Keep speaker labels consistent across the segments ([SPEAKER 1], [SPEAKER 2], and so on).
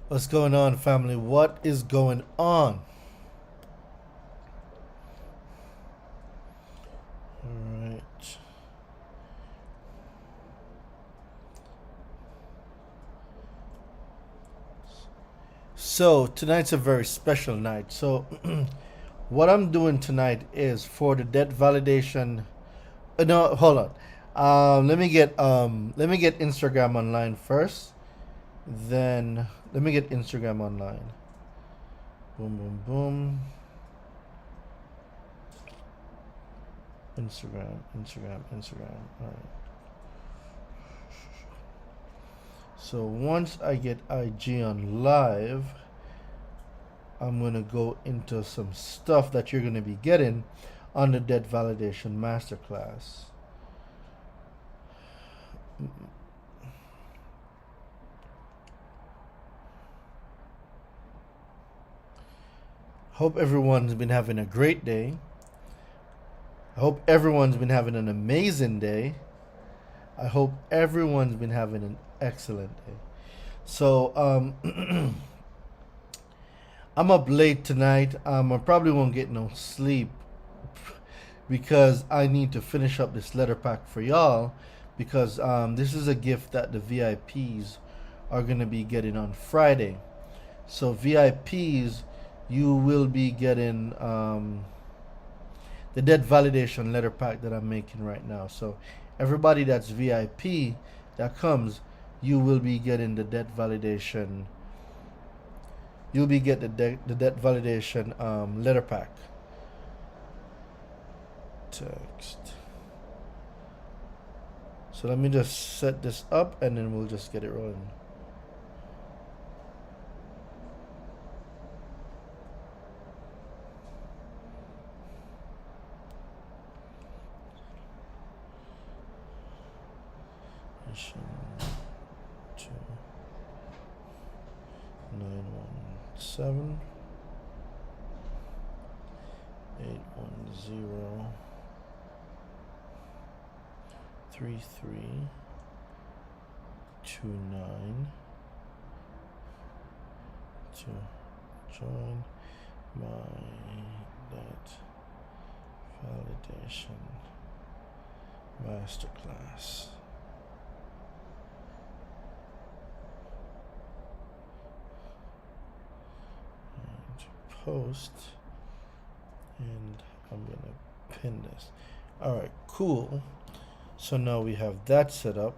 [SPEAKER 1] What's going on, family? What is going on? All right. So, tonight's a very special night. So, what I'm doing tonight is for the debt validation. No, hold on. Let me get Instagram online first. Then let me get Instagram online. Boom, boom, boom. Instagram. All right. So once I get IG on live, I'm gonna go into some stuff that you're gonna be getting on the debt validation masterclass. Hope everyone's been having a great day. I hope everyone's been having an amazing day. I hope everyone's been having an excellent day. So I'm up late tonight. I probably won't get no sleep because I need to finish up this letter pack for y'all because this is a gift that the VIPs are gonna be getting on Friday. So VIPs, you will be getting the debt validation letter pack that I'm making right now. So everybody that's VIP that comes, you will be getting the debt validation. You'll be get the debt validation letter pack. Text. So let me just set this up and then we'll just get it rolling. Mission 2917 810 3329 to join my debt validation masterclass. And post, and I'm gonna pin this. All right, cool. So now we have that set up.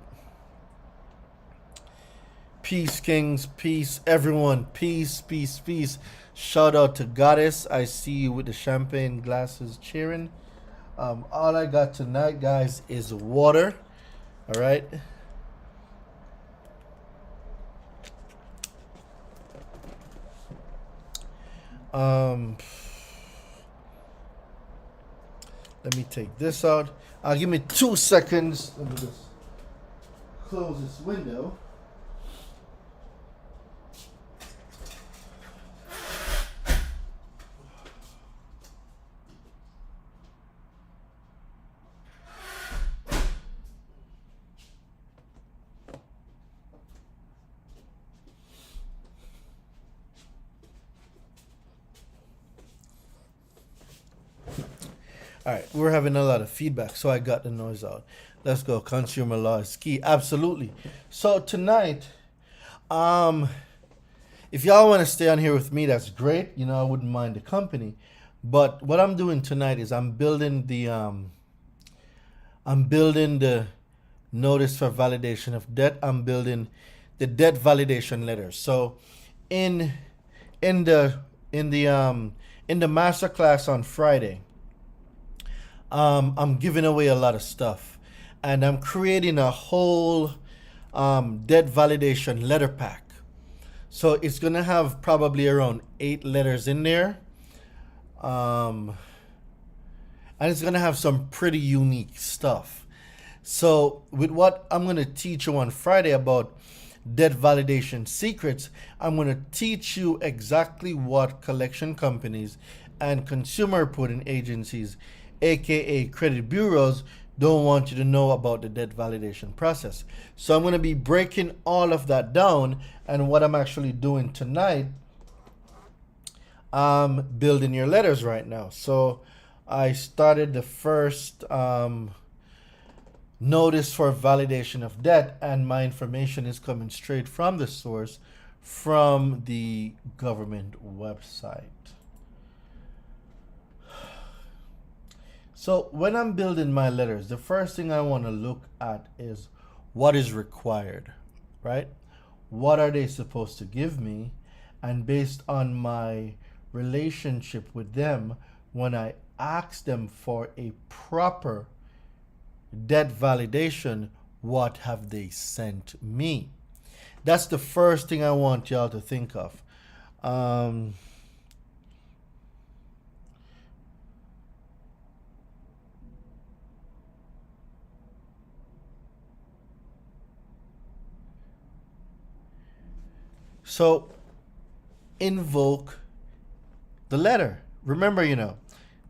[SPEAKER 1] Peace, kings. Peace, everyone. Peace, peace, peace. Shout out to Goddess. I see you with the champagne glasses cheering. All I got tonight, guys, is water. All right. Let me take this out. Give me 2 seconds. Let me just close this window. All right, we're having a lot of feedback, so I got the noise out. Let's go. Consumer law is key. Absolutely. So tonight, if y'all want to stay on here with me, that's great. You know, I wouldn't mind the company. But what I'm doing tonight is I'm building the notice for validation of debt. I'm building the debt validation letter. So in in the in the master class on Friday, I'm giving away a lot of stuff, and I'm creating a whole debt validation letter pack. So it's gonna have probably around 8 letters in there, um, and it's gonna have some pretty unique stuff. So with what I'm gonna teach you on Friday about debt validation secrets, I'm gonna teach you exactly what collection companies and consumer reporting agencies, aka credit bureaus, don't want you to know about the debt validation process. So I'm going to be breaking all of that down, and what I'm actually doing tonight, I'm building your letters right now. So I started the first notice for validation of debt, and my information is coming straight from the source, from the government website. So when I'm building my letters, the first thing I want to look at is what is required, right? What are they supposed to give me? And based on my relationship with them, when I ask them for a proper debt validation, what have they sent me? That's the first thing I want y'all to think of. So invoke the letter. Remember,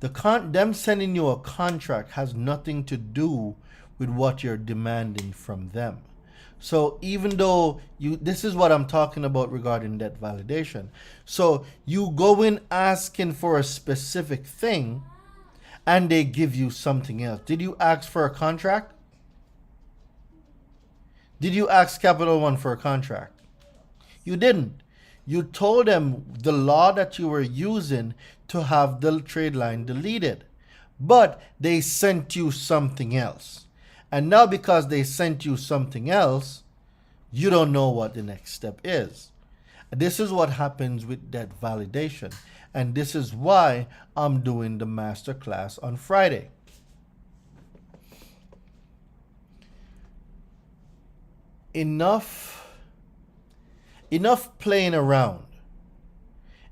[SPEAKER 1] them sending you a contract has nothing to do with what you're demanding from them. So even though this is what I'm talking about regarding debt validation. So you go in asking for a specific thing and they give you something else. Did you ask for a contract? Did you ask Capital One for a contract? You didn't. You told them the law that you were using to have the trade line deleted, but they sent you something else. And now because they sent you something else, you don't know what the next step is. This is what happens with debt validation. And this is why I'm doing the masterclass on Friday. Enough playing around.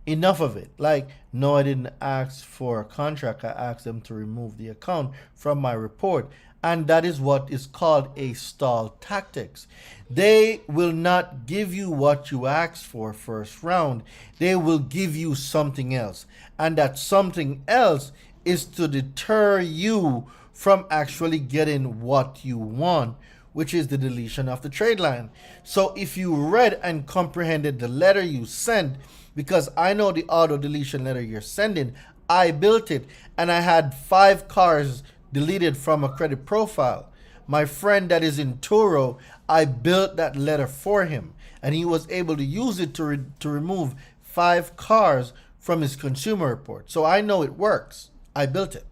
[SPEAKER 1] Enough of it. Like, no, I didn't ask for a contract. I asked them to remove the account from my report. And that is what is called a stall tactics. They will not give you what you asked for first round. They will give you something else. And that something else is to deter you from actually getting what you want, which is the deletion of the trade line. So if you read and comprehended the letter you sent, because I know the auto deletion letter you're sending, I built it, and I had 5 cars deleted from a credit profile. My friend that is in Turo, I built that letter for him, and he was able to use it to remove 5 cars from his consumer report. So I know it works. I built it.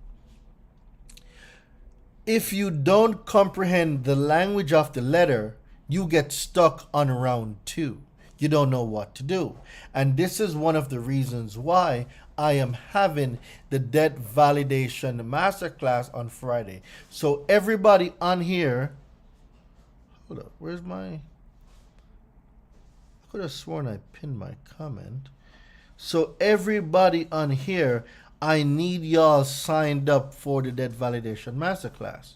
[SPEAKER 1] If you don't comprehend the language of the letter, you get stuck on round 2. You don't know what to do. And this is one of the reasons why I am having the debt validation masterclass on Friday. So everybody on here, hold up, where's my, I could have sworn I pinned my comment. So everybody on here, I need y'all signed up for the debt validation masterclass.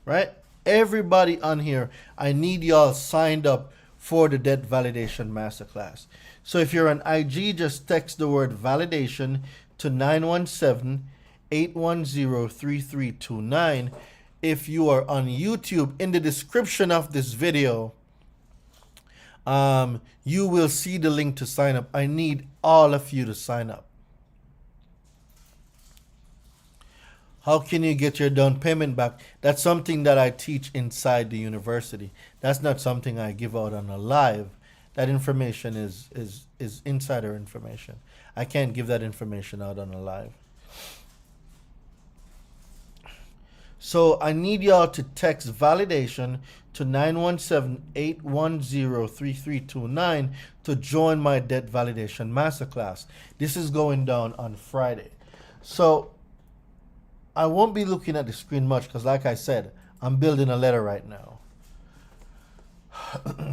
[SPEAKER 1] Right? Everybody on here, I need y'all signed up for the debt validation masterclass. So if you're on IG, just text the word validation to 917-810-3329. If you are on YouTube, in the description of this video, you will see the link to sign up. I need all of you to sign up. How can you get your down payment back? That's something that I teach inside the university. That's not something I give out on a live. That information is insider information. I can't give that information out on a live. So I need y'all to text validation to 917-810-3329 to join my debt validation masterclass. This is going down on Friday. So I won't be looking at the screen much because, like I said, I'm building a letter right now.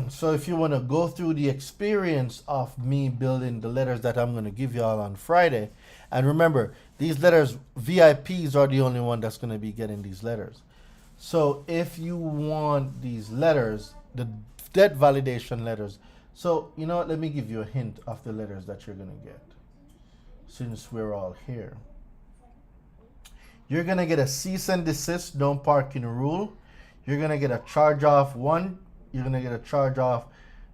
[SPEAKER 1] So if you want to go through the experience of me building the letters that I'm going to give y'all on Friday, and remember, these letters, VIPs are the only one that's going to be getting these letters. So if you want these letters, the debt validation letters, so you know what, let me give you a hint of the letters that you're going to get. since we're all here. You're going to get a cease and desist, don't park in rule. You're going to get a charge off one. You're going to get a charge off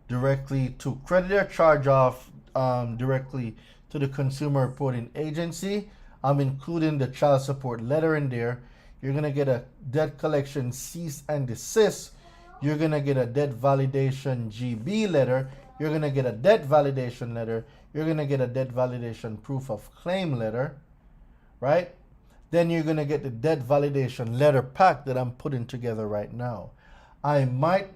[SPEAKER 1] directly to creditor, charge off directly to the consumer reporting agency. I'm including the child support letter in there. You're going to get a debt collection cease and desist. You're going to get a debt validation GB letter. You're going to get a debt validation letter. You're going to get a debt validation proof of claim letter, right? Then you're going to get the debt validation letter pack that I'm putting together right now. I might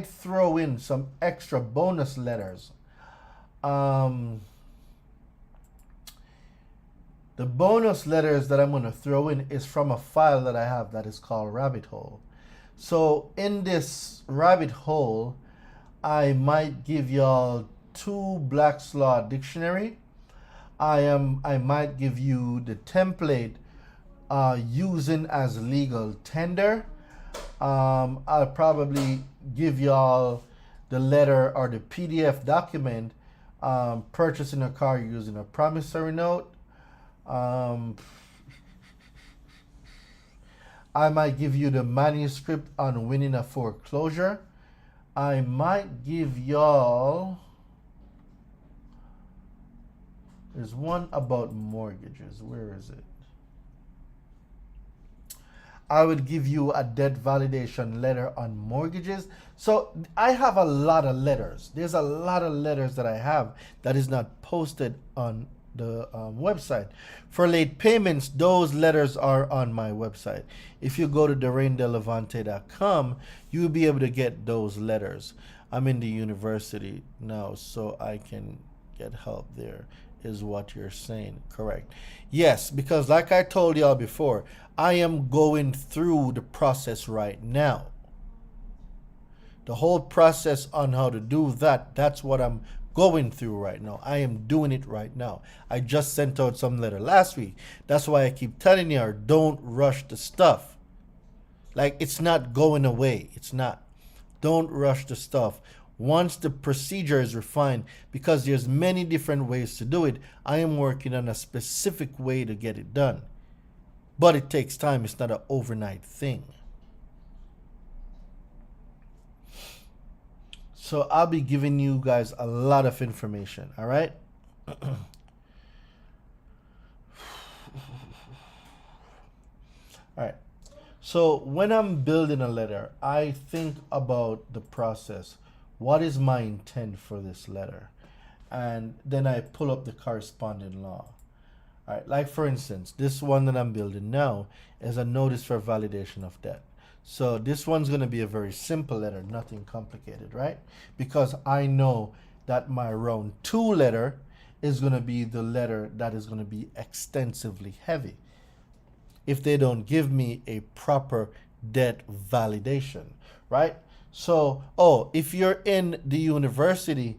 [SPEAKER 1] throw in some extra bonus letters. The bonus letters that I'm going to throw in is from a file that I have that is called Rabbit Hole. So in this rabbit hole, I might give y'all 2 Black's Law Dictionary. I might give you the template using as legal tender. I'll probably give y'all the letter or the PDF document purchasing a car using a promissory note. I might give you the manuscript on winning a foreclosure. I might give y'all, there's one about mortgages. Where is it? I would give you a debt validation letter on mortgages. So I have a lot of letters. There's a lot of letters that I have that is not posted on the website. For late payments, those letters are on my website. If you go to DoraineDeLevante.com, you'll be able to get those letters. I'm in the university now, so I can get help there, is what you're saying. Correct. Yes, because like I told y'all before, I am going through the process right now. The whole process on how to do that, that's what I'm going through right now. I am doing it right now. I just sent out some letter last week. That's why I keep telling you, don't rush the stuff. Like, it's not going away. It's not. Don't rush the stuff. Once the procedure is refined, because there's many different ways to do it, I am working on a specific way to get it done. But it takes time. It's not an overnight thing. So I'll be giving you guys a lot of information, all right? All right. So when I'm building a letter, I think about the process. What is my intent for this letter? And then I pull up the corresponding law. All right, like for instance, this one that I'm building now is a notice for validation of debt. So this one's going to be a very simple letter, nothing complicated, right? Because I know that my round 2 letter is going to be the letter that is going to be extensively heavy if they don't give me a proper debt validation, right? So, if you're in the university,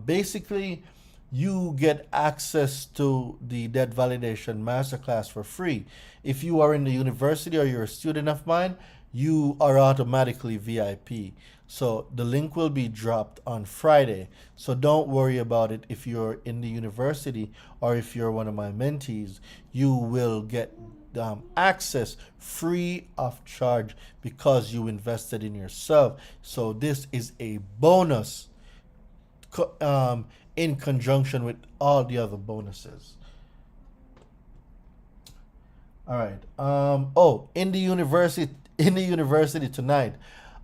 [SPEAKER 1] basically you get access to the debt validation masterclass for free. If you are in the university or you're a student of mine, you are automatically VIP. So the link will be dropped on Friday. So don't worry about it. If you're in the university or if you're one of my mentees, you will get access free of charge because you invested in yourself. So this is a bonus in conjunction with all the other bonuses. All right. In the university tonight,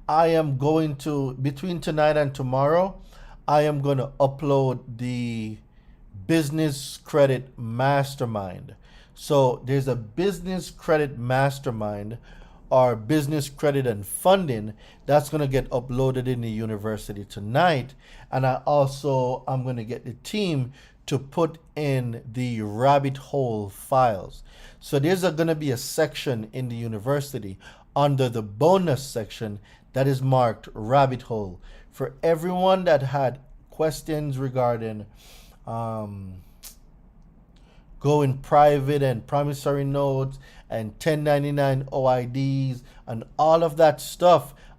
[SPEAKER 1] I am going to, between tonight and tomorrow, I am going to upload the business credit mastermind. So there's a business credit mastermind or business credit and funding that's going to get uploaded in the university tonight. And I'm going to get the team to put in the rabbit hole files. So there's going to be a section in the university under the bonus section that is marked rabbit hole for everyone that had questions regarding going private and promissory notes and 1099 OIDs and all of that stuff.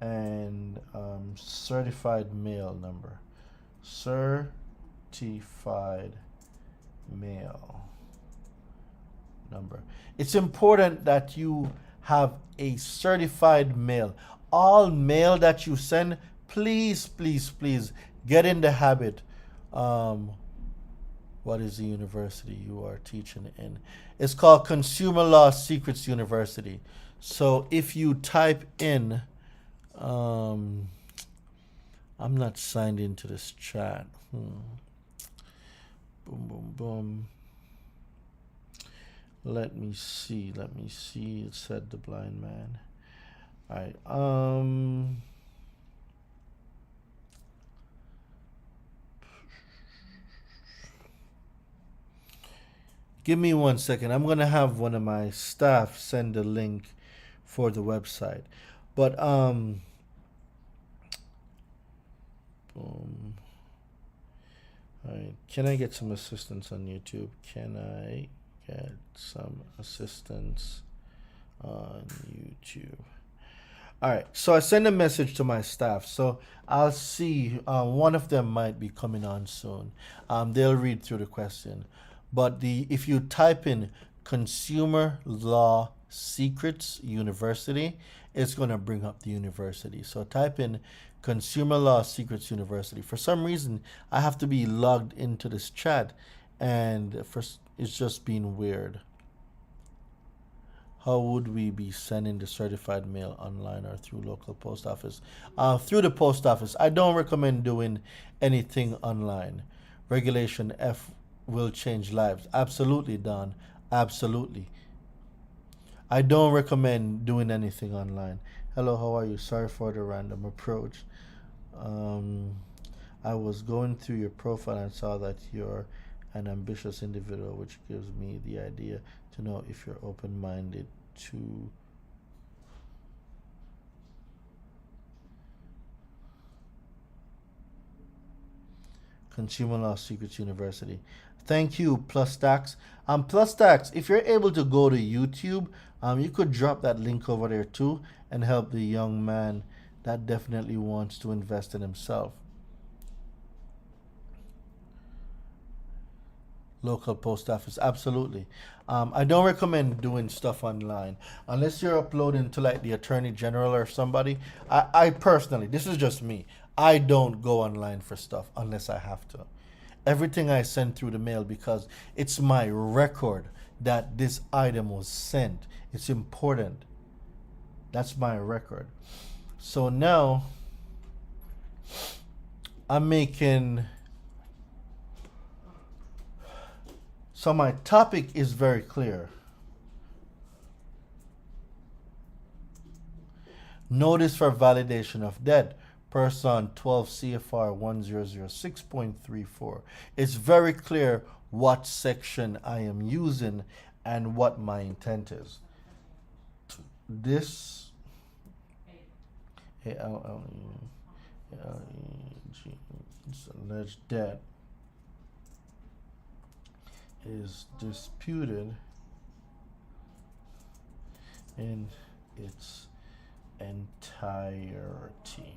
[SPEAKER 1] and certified mail number. Certified mail number. It's important that you have a certified mail. All mail that you send, please, please, please get in the habit. Um, what is the university you are teaching in? It's called Consumer Law Secrets University. So if you type in, I'm not signed into this chat. Boom, boom, boom. Let me see. It said the blind man. All right. Give me 1 second. I'm gonna have one of my staff send a link for the website. But boom. All right. Can I get some assistance on YouTube? Can I get some assistance on YouTube? All right. So I send a message to my staff. So I'll see. One of them might be coming on soon. They'll read through the question. But if you type in Consumer Law Secrets University, it's going to bring up the university. So type in Consumer Law Secrets University. For some reason, I have to be logged into this chat, and it's just being weird. How would we be sending the certified mail online or through local post office? Through the post office. I don't recommend doing anything online. Regulation F will change lives. Absolutely, Don. Absolutely. I don't recommend doing anything online. Hello, how are you? Sorry for the random approach. I was going through your profile and saw that you're an ambitious individual, which gives me the idea to know if you're open-minded to Consumer Law Secrets University. Thank you, Plus Stacks. Plus Stacks, if you're able to go to YouTube, you could drop that link over there too and help the young man that definitely wants to invest in himself. Local post office, absolutely. I don't recommend doing stuff online unless you're uploading to like the Attorney General or somebody. I personally, this is just me, I don't go online for stuff unless I have to. Everything I send through the mail because it's my record that this item was sent. It's important. That's my record. So now I'm making. So my topic is very clear. Notice for validation of debt. Person 12 CFR 1006.34. It's very clear what section I am using and what my intent is. This alleged debt is disputed in its entirety.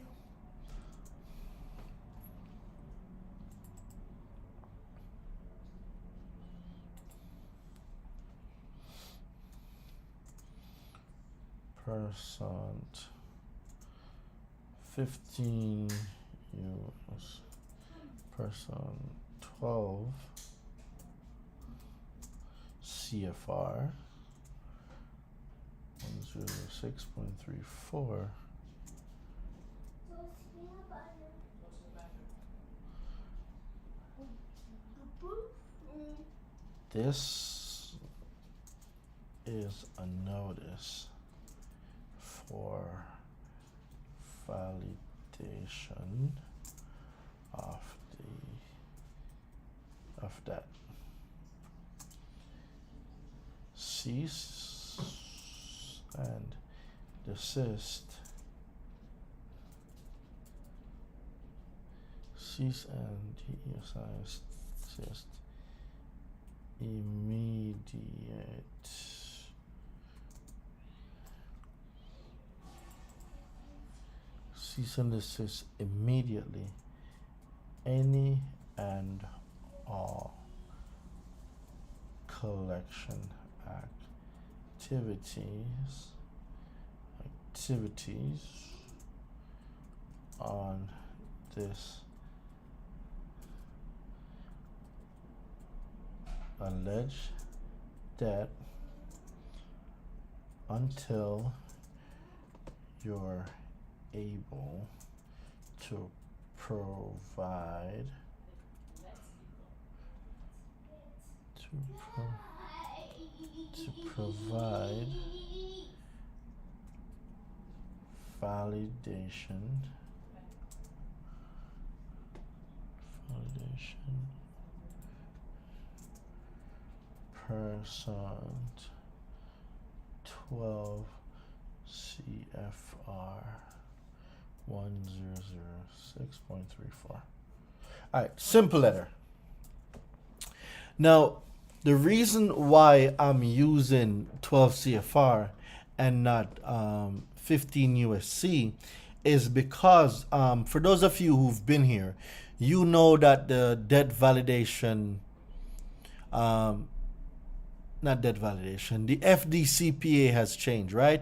[SPEAKER 1] Percent 15 euros. Person 12 CFR 106.34. This is a notice for validation of that. Cease and desist. Cease and desist. Immediate. cease and desist immediately any and all collection activities on this alleged debt until you're able to provide validation percent 12 CFR 1006.34. All right, simple letter. Now, the reason why I'm using 12 CFR and not 15 USC is because for those of you who've been here, you know that the debt validation, not debt validation, the FDCPA has changed, right?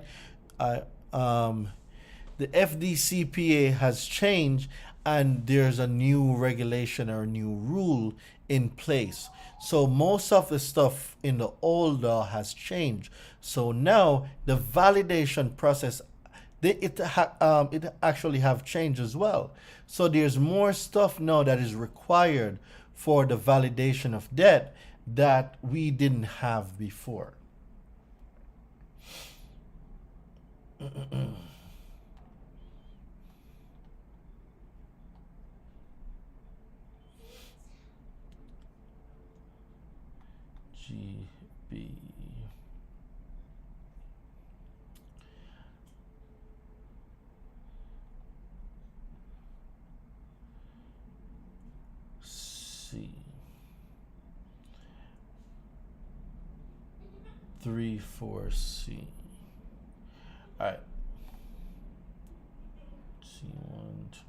[SPEAKER 1] The FDCPA has changed and there's a new regulation or a new rule in place. So most of the stuff in the old law has changed. So now the validation process, it actually have changed as well. So there's more stuff now that is required for the validation of debt that we didn't have before. GB. C. 34C. All right. C 1, 2,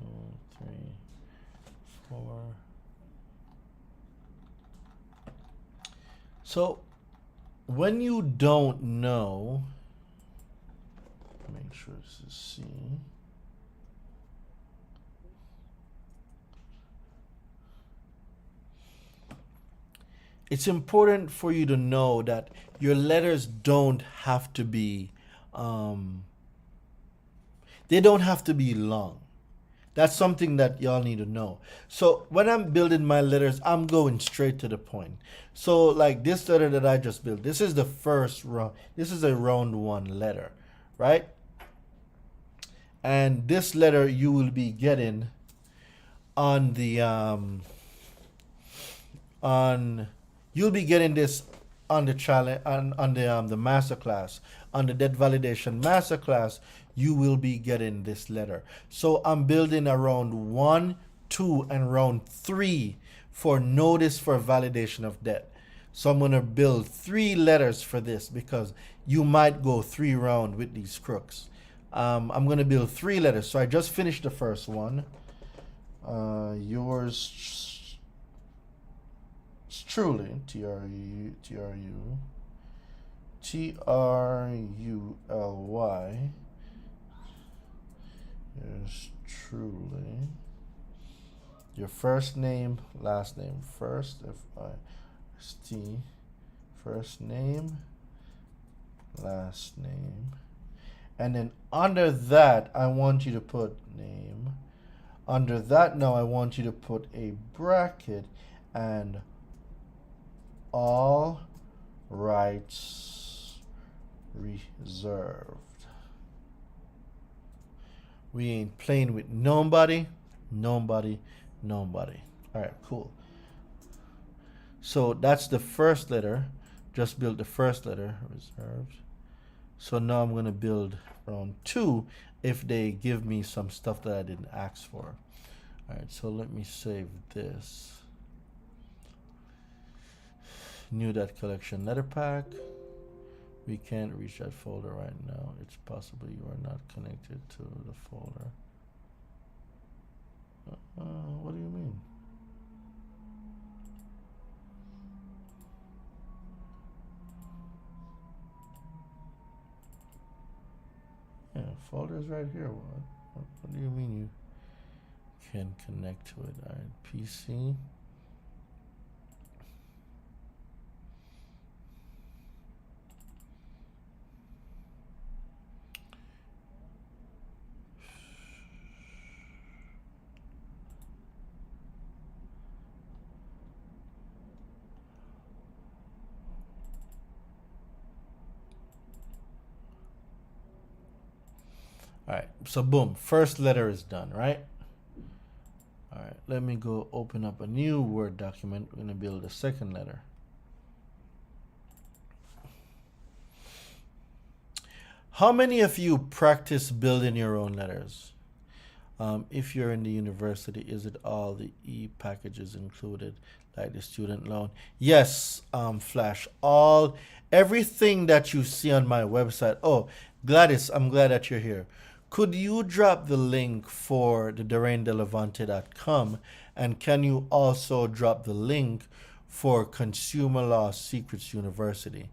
[SPEAKER 1] 3, 4. So when you don't know, make sure this is C. It's important for you to know that your letters don't have to be, they don't have to be long. That's something that y'all need to know. So when I'm building my letters, I'm going straight to the point. So like this letter that I just built, this is the first round. This is a round 1 letter, right? And this letter you will be getting on the you'll be getting this on the challenge on the masterclass, on the debt validation masterclass. You will be getting this letter. So I'm building around 1, 2, and round 3 for notice for validation of debt. So I'm going to build 3 letters for this because you might go 3 rounds with these crooks. I'm going to build 3 letters. So I just finished the first one. Yours truly, Truly. Yours truly. Your first name, last name. First, F-I-S-T. First name, last name. And then under that, I want you to put name. Under that, now I want you to put a bracket and all rights reserved. We ain't playing with nobody. All right, cool. So that's the first letter. Just build the first letter, reserved. So now I'm going to build round 2 if they give me some stuff that I didn't ask for. All right, so let me save this. New debt collection letter pack. We can't reach that folder right now. It's possible you are not connected to the folder. What do you mean? Yeah, folder's right here. What do you mean you can connect to it? All right, PC. All right, so boom, first letter is done, right? All right, let me go open up a new Word document. We're gonna build a second letter. How many of you practice building your own letters? If you're in the university, is it all the packages included, like the student loan? Yes, Flash, everything that you see on my website. Oh, Gladys, I'm glad that you're here. Could you drop the link for the DoreenDeLevante.com, and can you also drop the link for Consumer Law Secrets University?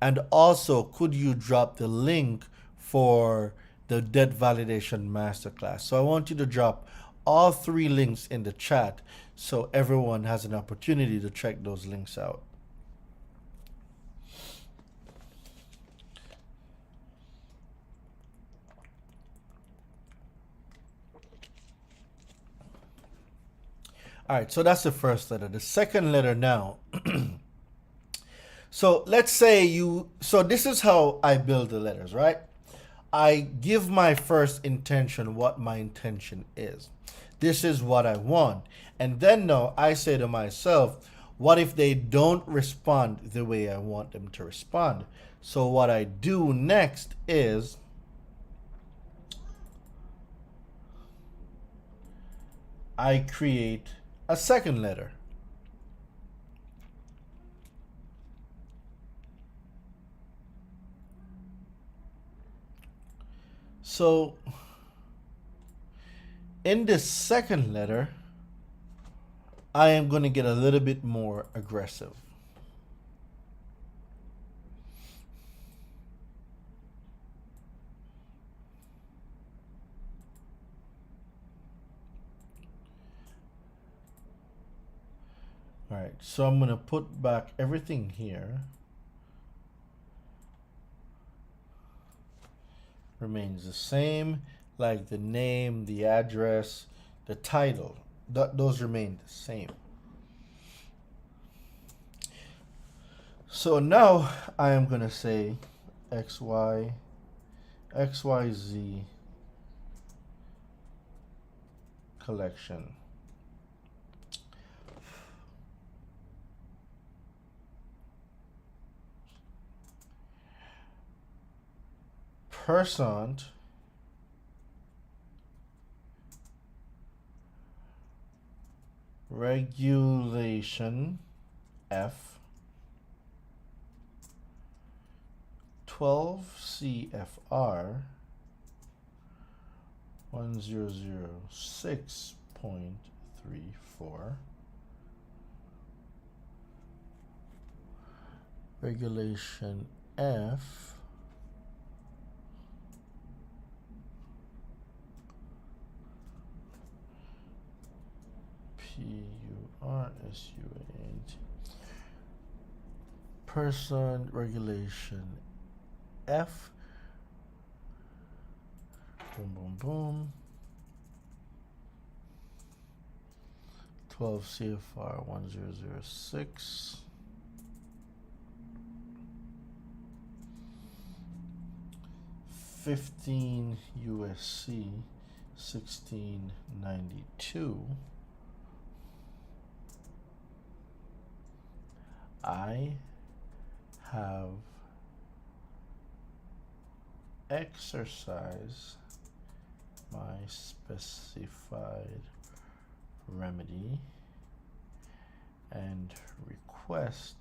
[SPEAKER 1] And also, could you drop the link for the debt validation masterclass? So I want you to drop all three links in the chat so everyone has an opportunity to check those links out. All right, so that's the first letter. The second letter now. So let's say so this is how I build the letters, right? I give my first intention what my intention is. This is what I want. And then now I say to myself, what if they don't respond the way I want them to respond? So what I do next is I create a second letter. So in this second letter, I am going to get a little bit more aggressive. All right, so I'm going to put back everything here. Remains the same, like the name, the address, the title. Those remain the same. So now I am going to say XYZ collection. Percent regulation F 12 CFR 1006.34 regulation F PURSUANT person regulation F boom boom boom 12 CFR 1006 15 USC 1692 I have exercised my specified remedy and request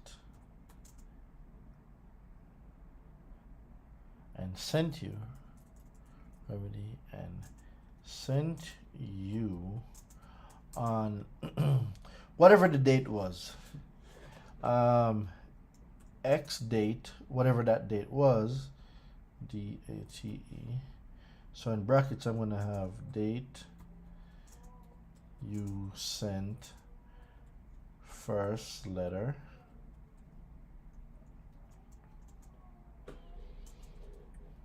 [SPEAKER 1] and sent you remedy and sent you on whatever the date was. X date, whatever that date was, DATE. So in brackets, I'm going to have date you sent first letter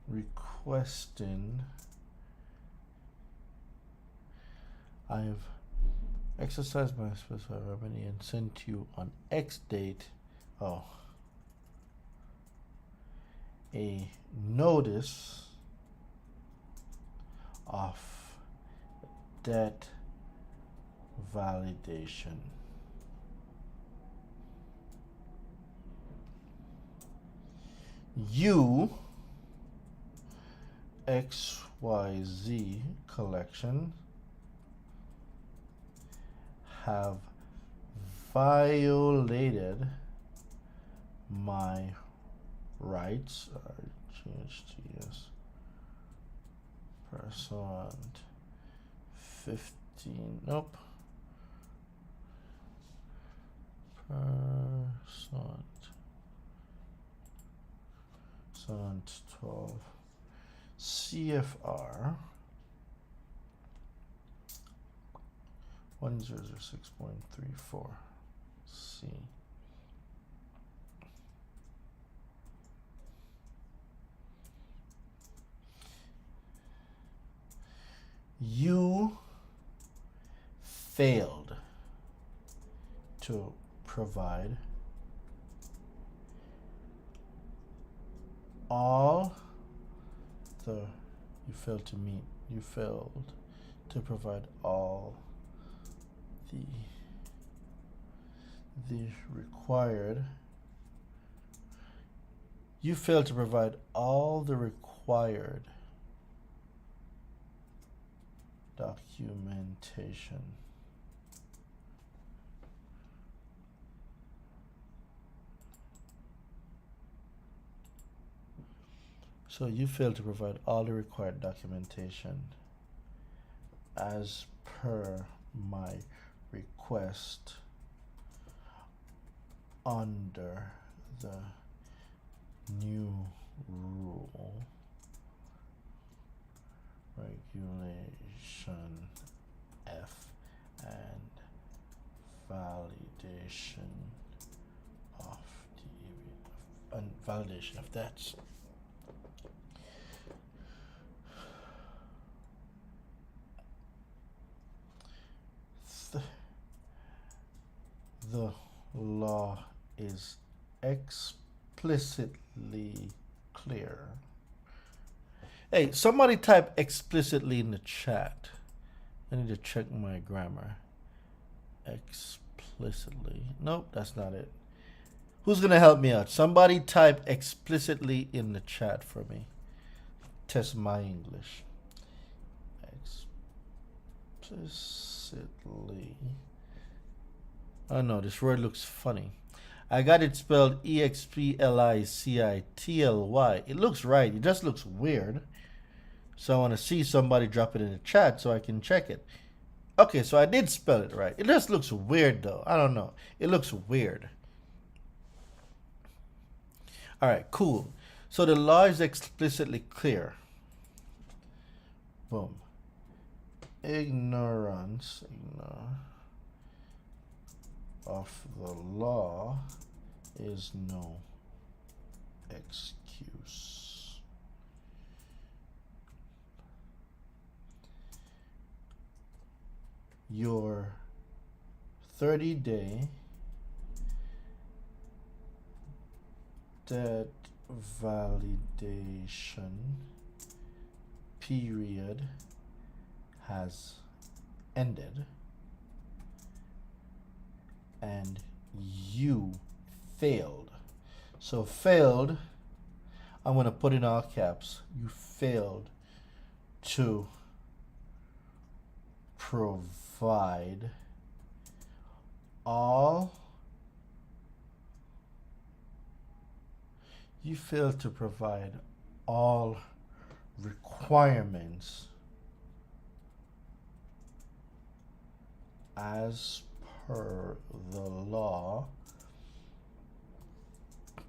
[SPEAKER 1] requesting I've exercised my specified remedy and sent you on X date a notice of debt validation. You XYZ collection have violated my rights. Change to yes. Person 15. Nope. Person 12. CFR 1006.34 C. You failed to provide all the you failed to provide all the required you failed to provide all the required documentation. So you failed to provide all the required documentation as per my request under the new rule regulation F and validation of that. The law is explicitly clear. Hey, somebody type explicitly in the chat. I need to check my grammar. Explicitly. Nope, that's not it. Who's going to help me out? Somebody type explicitly in the chat for me. Test my English. Explicitly. Oh no, this word looks funny. I got it spelled explicitly. It looks right. It just looks weird. So I want to see somebody drop it in the chat so I can check it. Okay, so I did spell it right. It just looks weird though. I don't know. It looks weird. All right, cool. So the law is explicitly clear. Boom. Ignorance of the law is no excuse. Your 30-day debt validation period has ended and you failed. So failed, I'm going to put in all caps. You failed to provide all requirements as per the law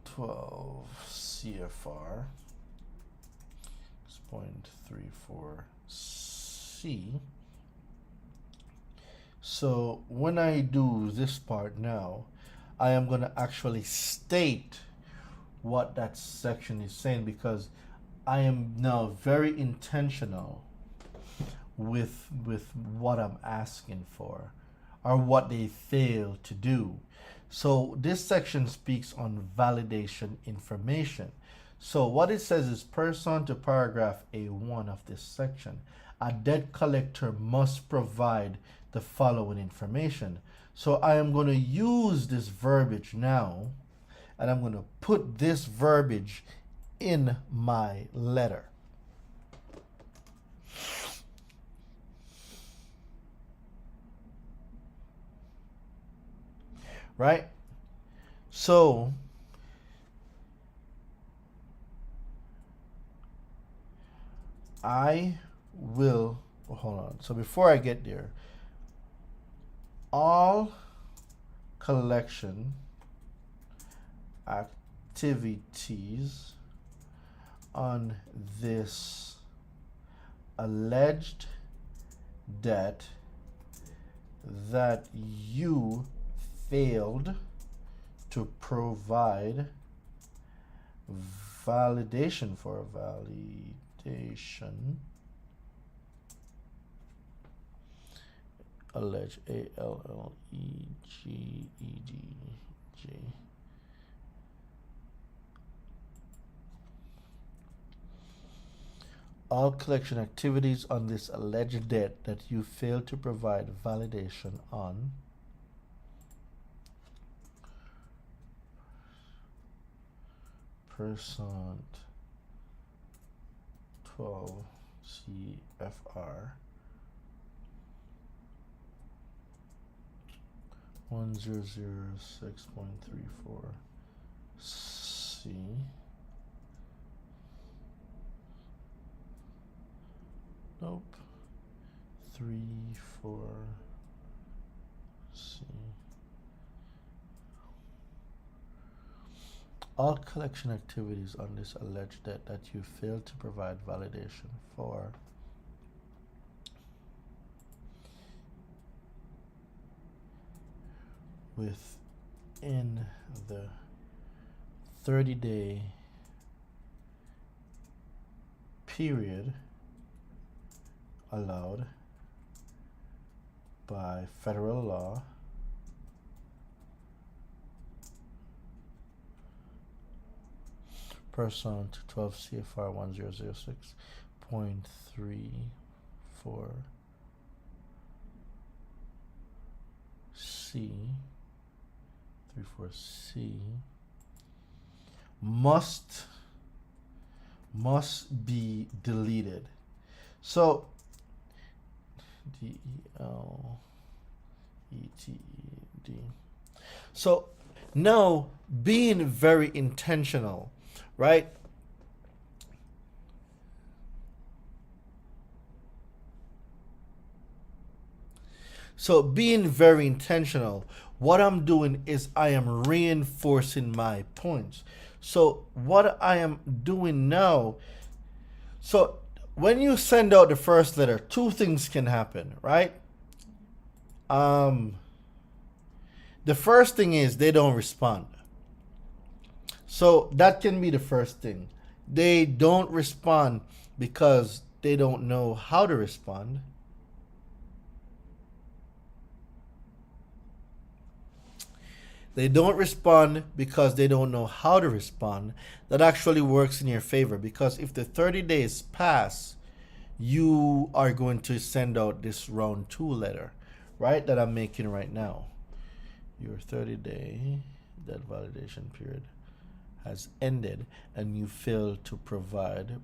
[SPEAKER 1] 12 CFR 6.34C. So when I do this part now, I am going to actually state what that section is saying, because I am now very intentional with what I'm asking for or what they fail to do. So this section speaks on validation information. So what it says is, pursuant to paragraph A1 of this section, a debt collector must provide the following information. So I am going to use this verbiage now, and I'm going to put this verbiage in my letter. Right? So I will, hold on. So before I get there, all collection activities on this alleged debt that you failed to provide validation for, alleged, ALLEGED. All collection activities on this alleged debt that you failed to provide validation on pursuant 12 CFR 1006.34 C. Nope. 34 C. All collection activities on this alleged debt that you failed to provide validation for within the 30-day period allowed by federal law pursuant to 12 CFR 1006.34 C 34C must be deleted. So DELETED. So now, being very intentional, right? So being very intentional, what I'm doing is I am reinforcing my points. So what I am doing now, so when you send out the first letter, two things can happen, right? The first thing is they don't respond. So that can be the first thing. They don't respond because they don't know how to respond. They don't respond because they don't know how to respond. That actually works in your favor, because if the 30 days pass, you are going to send out this round 2 letter, right, that I'm making right now. Your 30-day debt validation period has ended and you fail to provide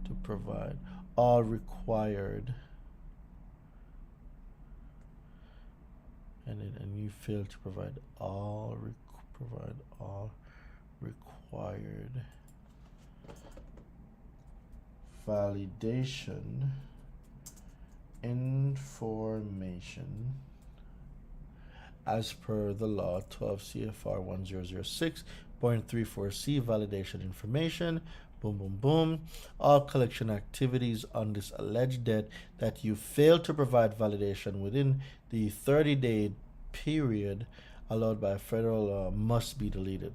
[SPEAKER 1] to provide all required, and you fail to provide all required validation information as per the law 12 CFR 1006.34C, validation information. Boom, boom, boom. All collection activities on this alleged debt that you fail to provide validation within the 30-day period allowed by federal law must be deleted.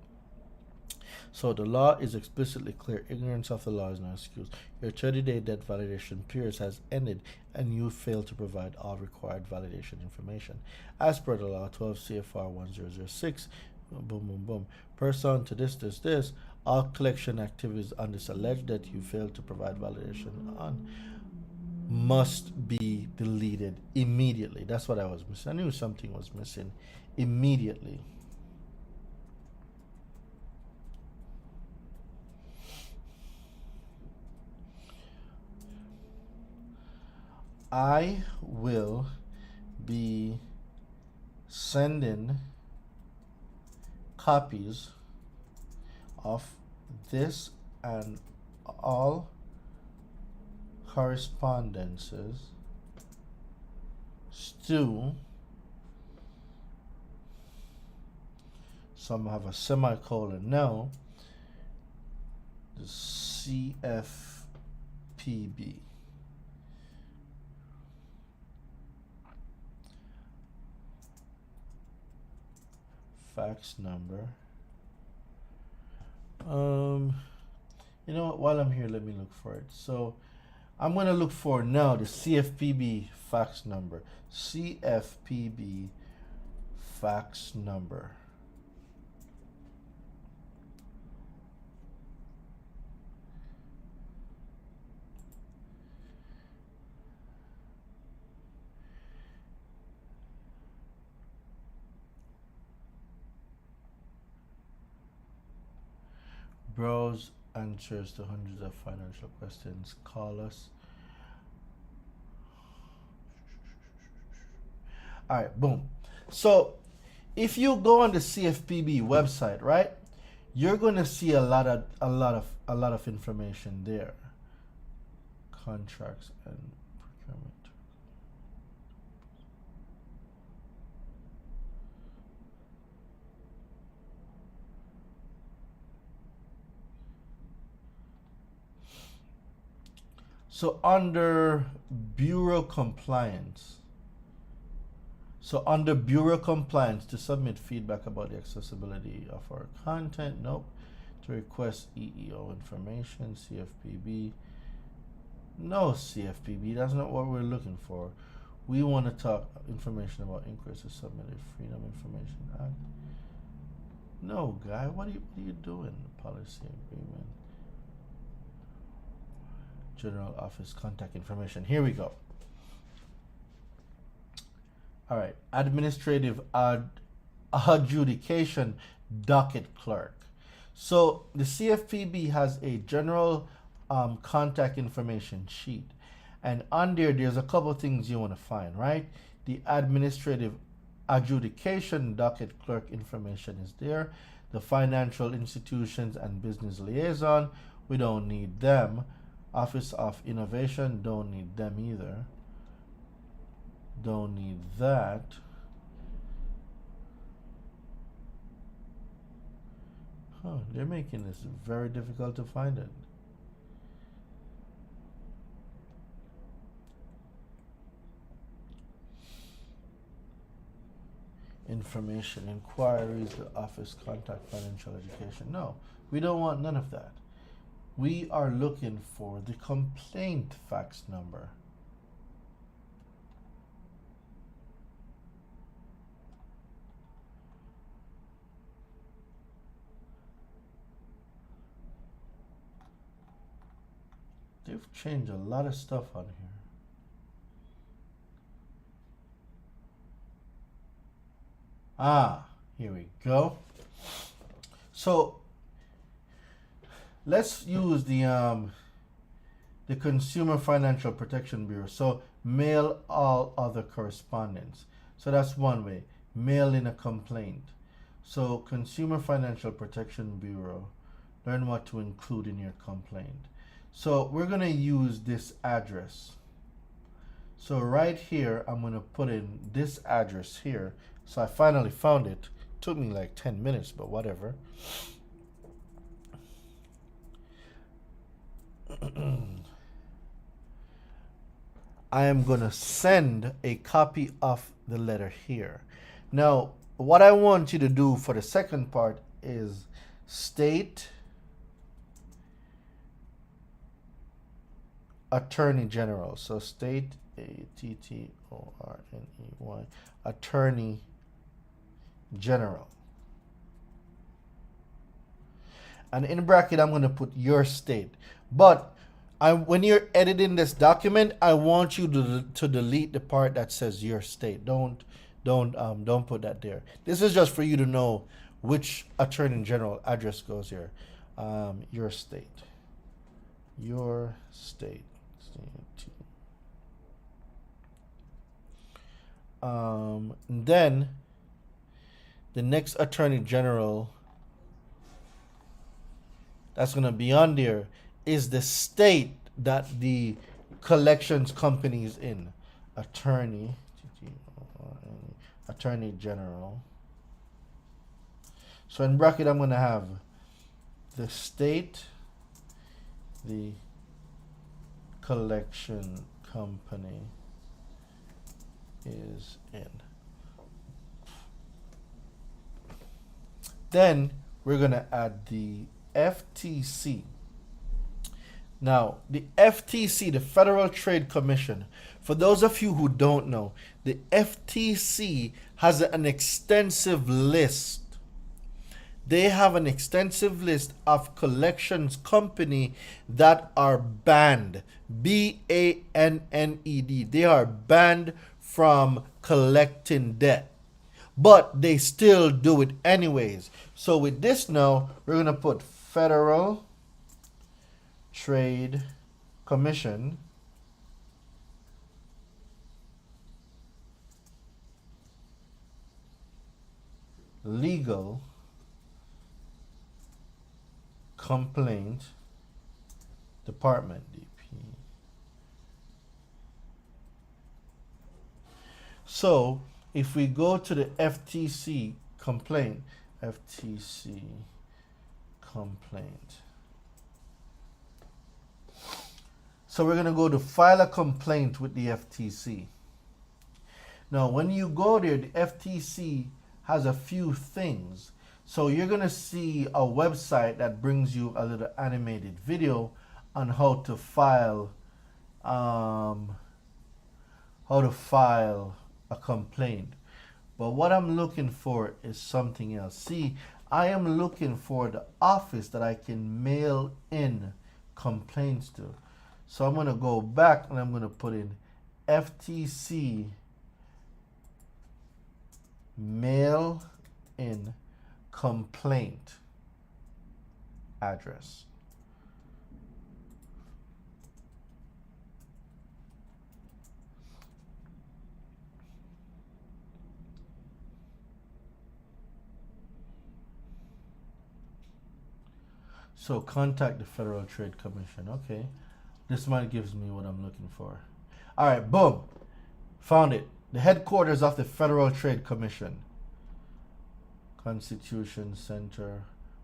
[SPEAKER 1] So the law is explicitly clear. Ignorance of the law is no excuse. Your 30-day debt validation period has ended and you fail to provide all required validation information. As per the law 12 CFR 1006, boom, boom, boom. Pursuant to this, all collection activities on this alleged debt you fail to provide validation on must be deleted immediately. That's what I was missing. I knew something was missing. Immediately. I will be sending copies of this and all correspondences to, some have a semicolon now, the CFPB. Fax number. You know what, while I'm here, let me look for it. So I'm going to look for now the CFPB fax number. CFPB fax number. Browse answers to hundreds of financial questions. Call us. All right, boom. So if you go on the CFPB website, right, you're going to see a lot of information there. Contracts and procurement. So under Bureau Compliance, to submit feedback about the accessibility of our content, nope. To request EEO information, CFPB, no CFPB, that's not what we're looking for. We want to talk information about inquiries to submitted Freedom Information Act. No, guy, what are you doing? Policy agreement. General Office contact information. Here we go. All right. Administrative adjudication docket clerk. So the CFPB has a general contact information sheet. And on there's a couple of things you want to find, right? The administrative adjudication docket clerk information is there. The financial institutions and business liaison, we don't need them. Office of Innovation, don't need them either. Don't need that. They're making this very difficult to find it. Information, inquiries, the office, contact, financial education. No, we don't want none of that. We are looking for the complaint fax number. They've changed a lot of stuff on here. Here we go. So let's use the Consumer Financial Protection Bureau. So mail all other correspondence. So that's one way. Mail in a complaint. So Consumer Financial Protection Bureau, learn what to include in your complaint. So we're going to use this address. So right here, I'm going to put in this address here. So I finally found it. Took me like 10 minutes, but whatever. I am going to send a copy of the letter here. Now, what I want you to do for the second part is state Attorney General. So state ATTORNEY, Attorney General. And in bracket, I'm going to put your state. But when you're editing this document, I want you to delete the part that says your state. Don't put that there. This is just for you to know which Attorney General address goes here. Your state. Your state. Then the next Attorney General that's going to be on there is the state that the collections company is in. Attorney General. So in bracket, I'm going to have the state the collection company is in. Then we're going to add the FTC. Now, the FTC, the Federal Trade Commission, for those of you who don't know, the FTC has an extensive list. They have an extensive list of collections company that are banned. B-A-N-N-E-D. They are banned from collecting debt. But they still do it anyways. So with this now, we're going to put Federal Trade Commission Legal Complaint Department, DP. So if we go to the FTC complaint, FTC complaint. So we're going to go to file a complaint with the FTC. Now, when you go there, the FTC has a few things. So you're going to see a website that brings you a little animated video on how to file a complaint. But what I'm looking for is something else. See, I am looking for the office that I can mail in complaints to. So I'm going to go back and I'm going to put in FTC mail in complaint address. So contact the Federal Trade Commission. Okay. This might gives me what I'm looking for. All right, boom. Found it. The headquarters of the Federal Trade Commission. Constitution Center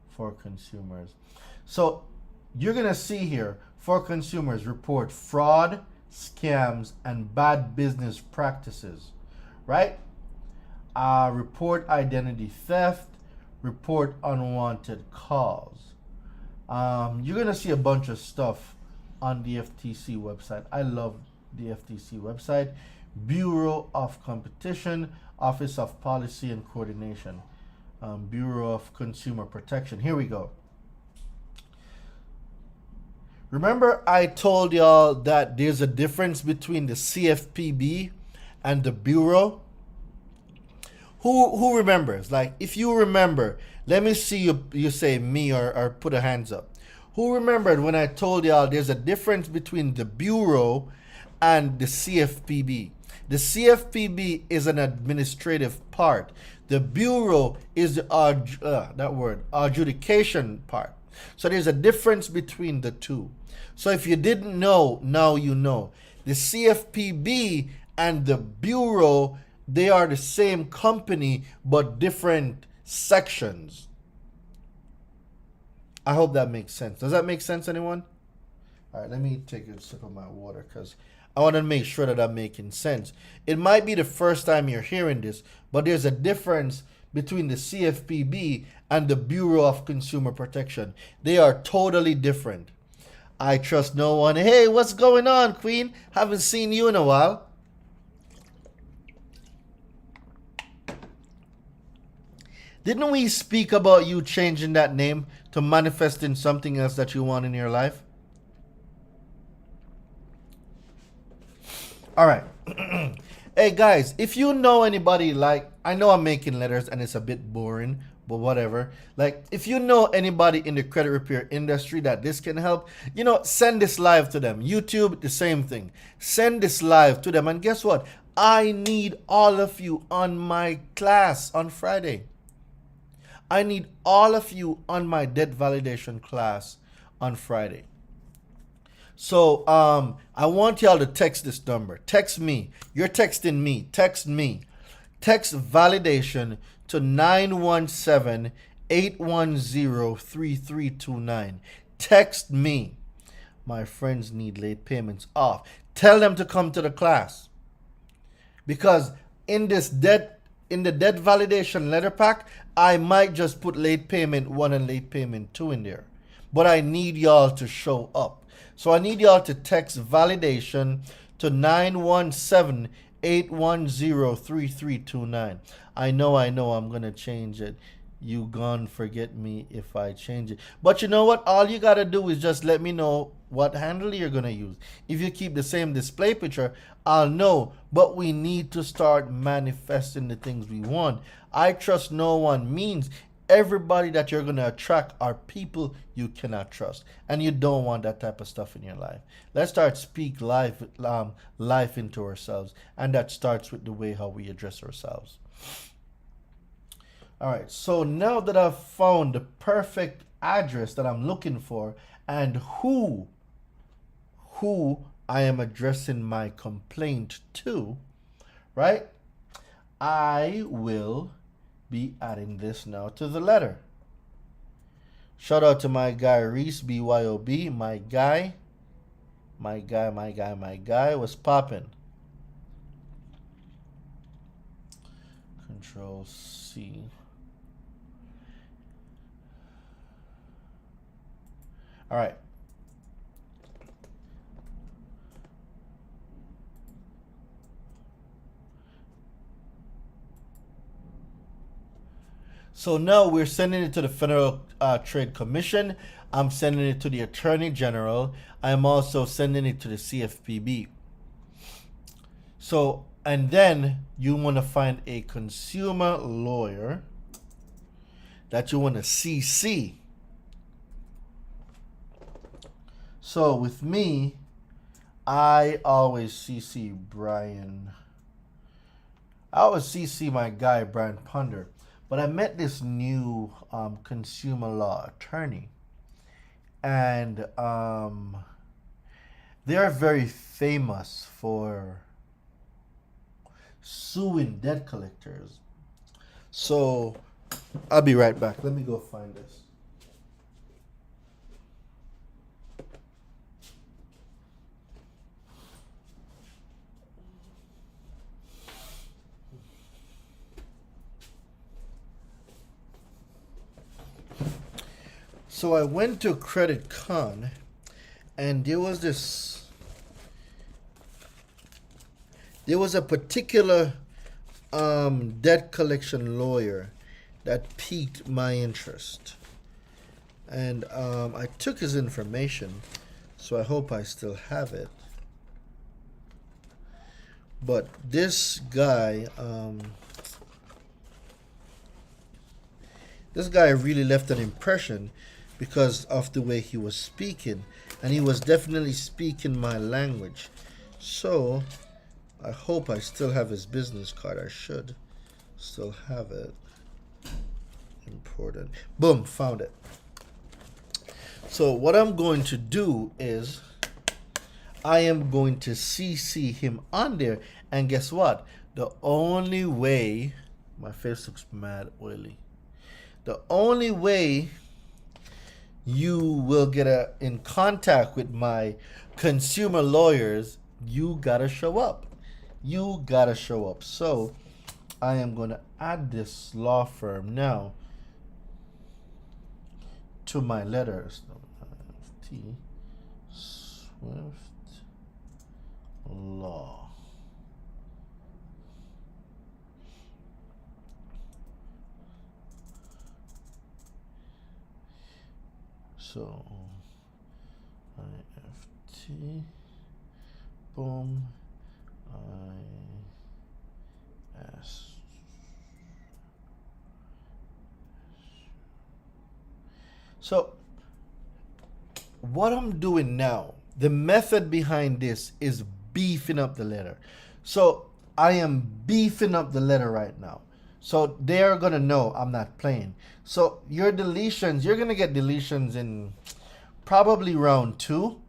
[SPEAKER 1] for Consumers. So you're going to see here, for consumers, report fraud, scams, and bad business practices, right? Report identity theft, report unwanted calls. You're going to see a bunch of stuff on the FTC website. I love the FTC website. Bureau of Competition, Office of Policy and Coordination, Bureau of Consumer Protection. Here we go. Remember I told y'all that there's a difference between the CFPB and the Bureau? Who remembers? Like, if you remember, let me see you say me or put a hands up. Who remembered when I told y'all there's a difference between the Bureau and the CFPB? The CFPB is an administrative part. The Bureau is the adjudication part. So there's a difference between the two. So if you didn't know, now you know. The CFPB and the Bureau, they are the same company but different sections. I hope that makes sense. Does that make sense, anyone? All right, let me take a sip of my water because I want to make sure that I'm making sense. It might be the first time you're hearing this, but there's a difference between the CFPB and the Bureau of Consumer Protection. They are totally different. I trust no one. Hey, what's going on, Queen? Haven't seen you in a while. Didn't we speak about you changing that name to manifesting something else that you want in your life? All right. Hey guys, if you know anybody, like, I know I'm making letters and it's a bit boring, but whatever. Like, if you know anybody in the credit repair industry that this can help, you know, send this live to them. YouTube, the same thing. Send this live to them. And guess what? I need all of you on my class on Friday. I need all of you on my debt validation class on Friday. So I want y'all to text this number. Text me. You're texting me. Text me. Text validation to 917-810-3329. Text me. My friends need late payments off. Tell them to come to the class. Because in the debt validation letter pack, I might just put late payment 1 and late payment 2 in there. But I need y'all to show up. So I need y'all to text validation to 917-810-3329. I know I'm going to change it. You gone forget me if I change it. But you know what? All you got to do is just let me know what handle you're going to use. If you keep the same display picture, I'll know. But we need to start manifesting the things we want. I trust no one means everybody that you're going to attract are people you cannot trust. And you don't want that type of stuff in your life. Let's start speak life into ourselves. And that starts with the way how we address ourselves. All right, so now that I've found the perfect address that I'm looking for and who I am addressing my complaint to, right? I will be adding this now to the letter. Shout out to my guy Reese, BYOB, my guy was popping. Control C. All right. So now we're sending it to the Federal Trade Commission. I'm sending it to the Attorney General. I'm also sending it to the CFPB. So, and then you want to find a consumer lawyer that you want to CC. So with me, I always CC Brian. I always CC my guy, Brian Ponder. But I met this new consumer law attorney. And they are very famous for suing debt collectors. So I'll be right back. Let me go find this. So I went to Credit Con, and there was a particular debt collection lawyer that piqued my interest, and I took his information, so I hope I still have it. But this guy really left an impression because of the way he was speaking, and he was definitely speaking my language. So I hope I still have his business card. I should still have it. Important. Boom, found it. So what I'm going to do is I am going to CC him on there. And guess what? The only way, my face looks mad oily. The only way you will get in contact with my consumer lawyers, you gotta show up. You gotta show up. So I am gonna add this law firm now to my letters. T Swift Law. So IFT, boom, IS. So what I'm doing now, the method behind this is beefing up the letter. So I am beefing up the letter right now. So they're gonna know I'm not playing. So your deletions, you're gonna get deletions in probably round 2.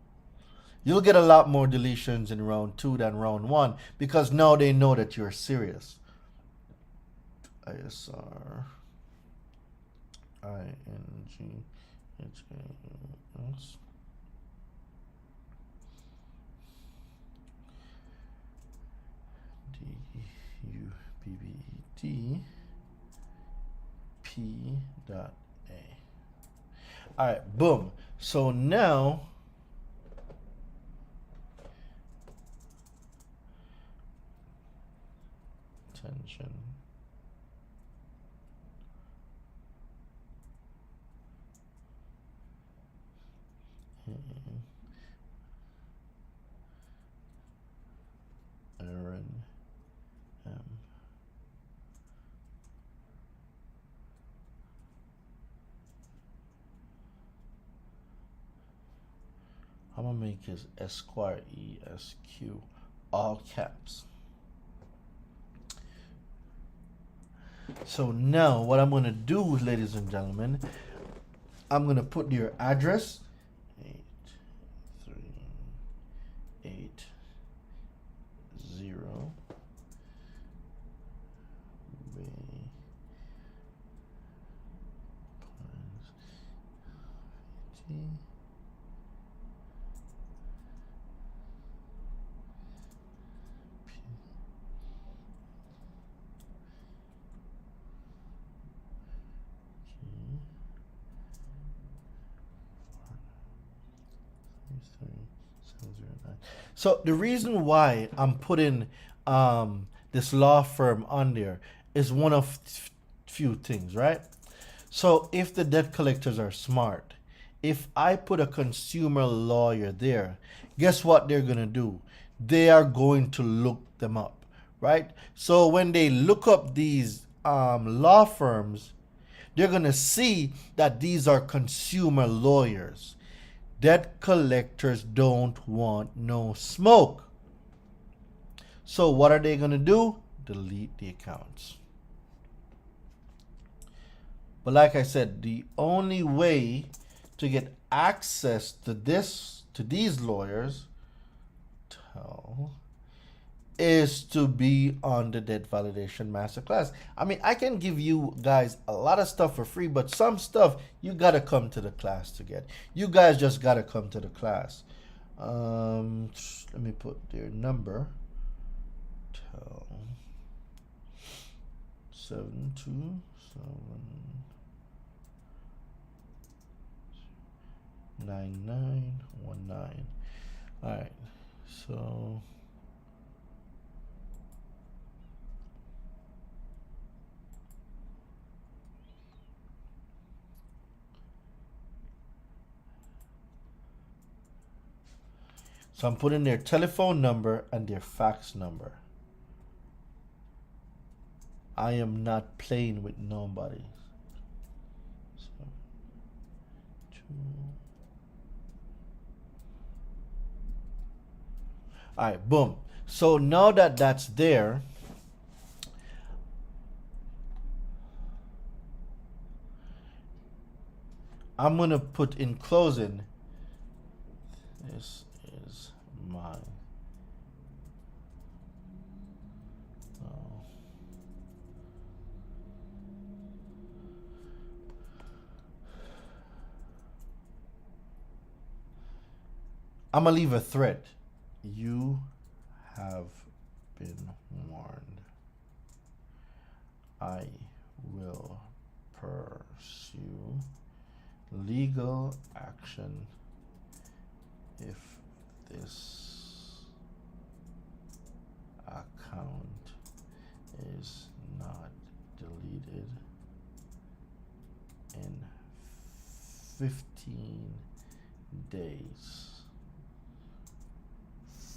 [SPEAKER 1] You'll get a lot more deletions in round 2 than round 1 because now they know that you're serious. ISR INGHAS DUBBET P dot A. All right, boom. So now attention. Aaron M. I'm gonna make his Esquire ESQ all caps. So now what I'm gonna do, ladies and gentlemen, I'm gonna put your address 838 0 Bay Plains, So the reason why I'm putting this law firm on there is one of few things, right? So if the debt collectors are smart, if I put a consumer lawyer there, guess what they're gonna do? They are going to look them up, right? So when they look up these law firms, they're gonna see that these are consumer lawyers. Debt collectors don't want no smoke. So what are they gonna do? Delete the accounts. But like I said, the only way to get access to these lawyers is to be on the debt validation masterclass. I mean, I can give you guys a lot of stuff for free, but some stuff you gotta come to the class to get. You guys just gotta come to the class. Let me put their number. 727 9919. All right, so I'm putting their telephone number and their fax number. I am not playing with nobody. So, 2. All right, boom. So now that that's there, I'm gonna put in closing, this is my I'm gonna leave a thread. You have been warned. I will pursue legal action if this account is not deleted in 15 days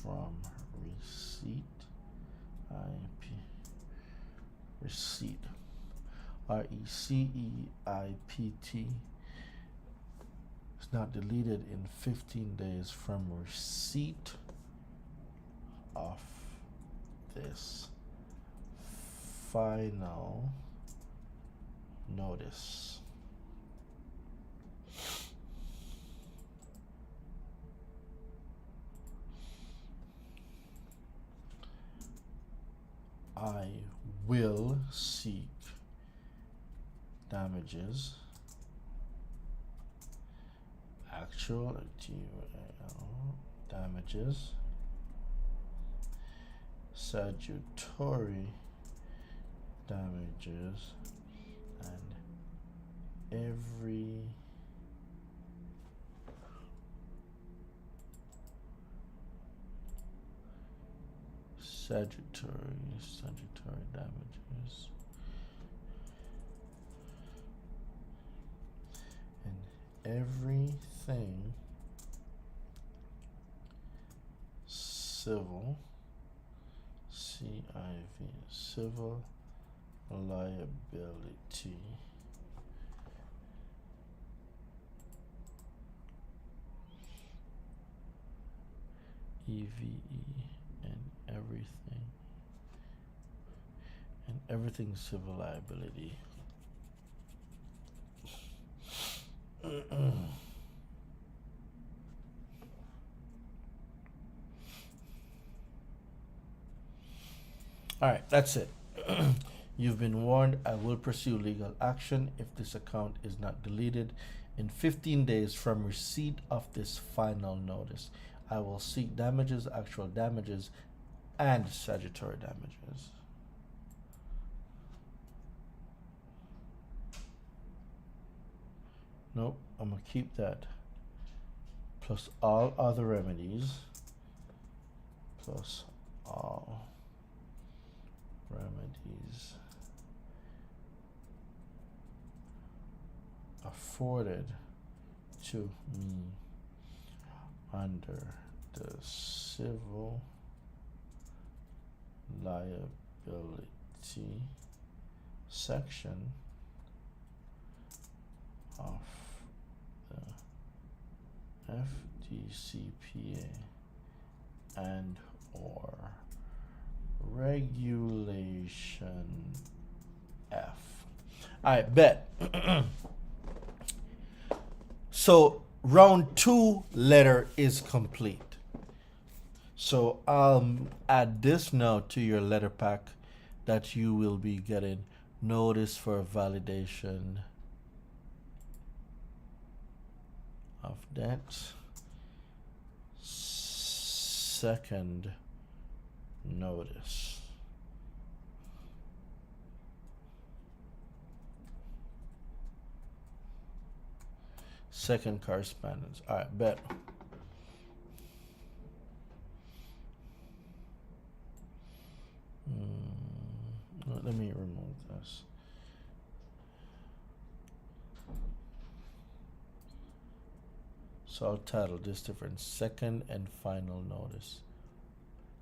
[SPEAKER 1] from receipt. Receipt, RECEIPT, is not deleted in 15 days from receipt of this final notice. I will seek damages, actual damages, statutory damages, and every statutory damages, and everything civil, CIV, civil liability, EVE, and everything civil liability. All right, that's it. You've been warned. I will pursue legal action if this account is not deleted in 15 days from receipt of this final notice. I will seek damages, actual damages, and statutory damages. Nope, I'm gonna keep that. Plus all other remedies. Plus all remedies afforded to me under the civil liability section of the FDCPA and or Regulation F. All right, bet. So round 2 letter is complete. So I'll add this now to your letter pack that you will be getting notice for validation of that second notice. Second correspondence. All right, bet. Let me remove this. So I'll title this different. Second and final notice.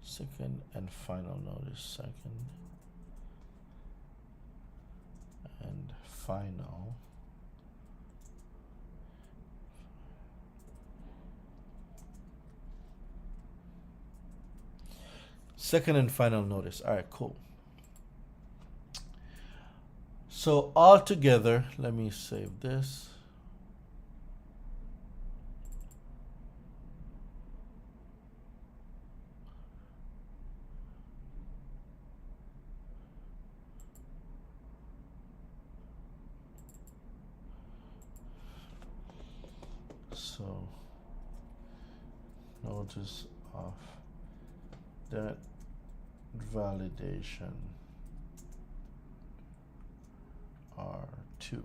[SPEAKER 1] Second and final notice. Second and final. Second and final notice. All right, cool. So all together, let me save this. So notice of debt validation R2.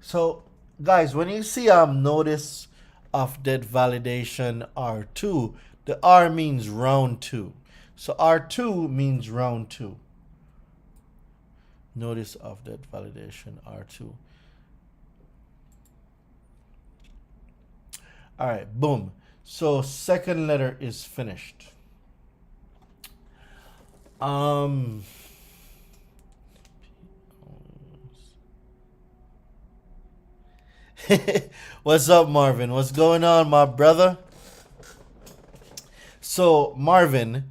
[SPEAKER 1] So guys, when you see notice of debt validation R2, the R means round 2. So R2 means round 2. Notice of debt validation R2. All right, boom. So second letter is finished. What's up, Marvin? What's going on, my brother? So, Marvin,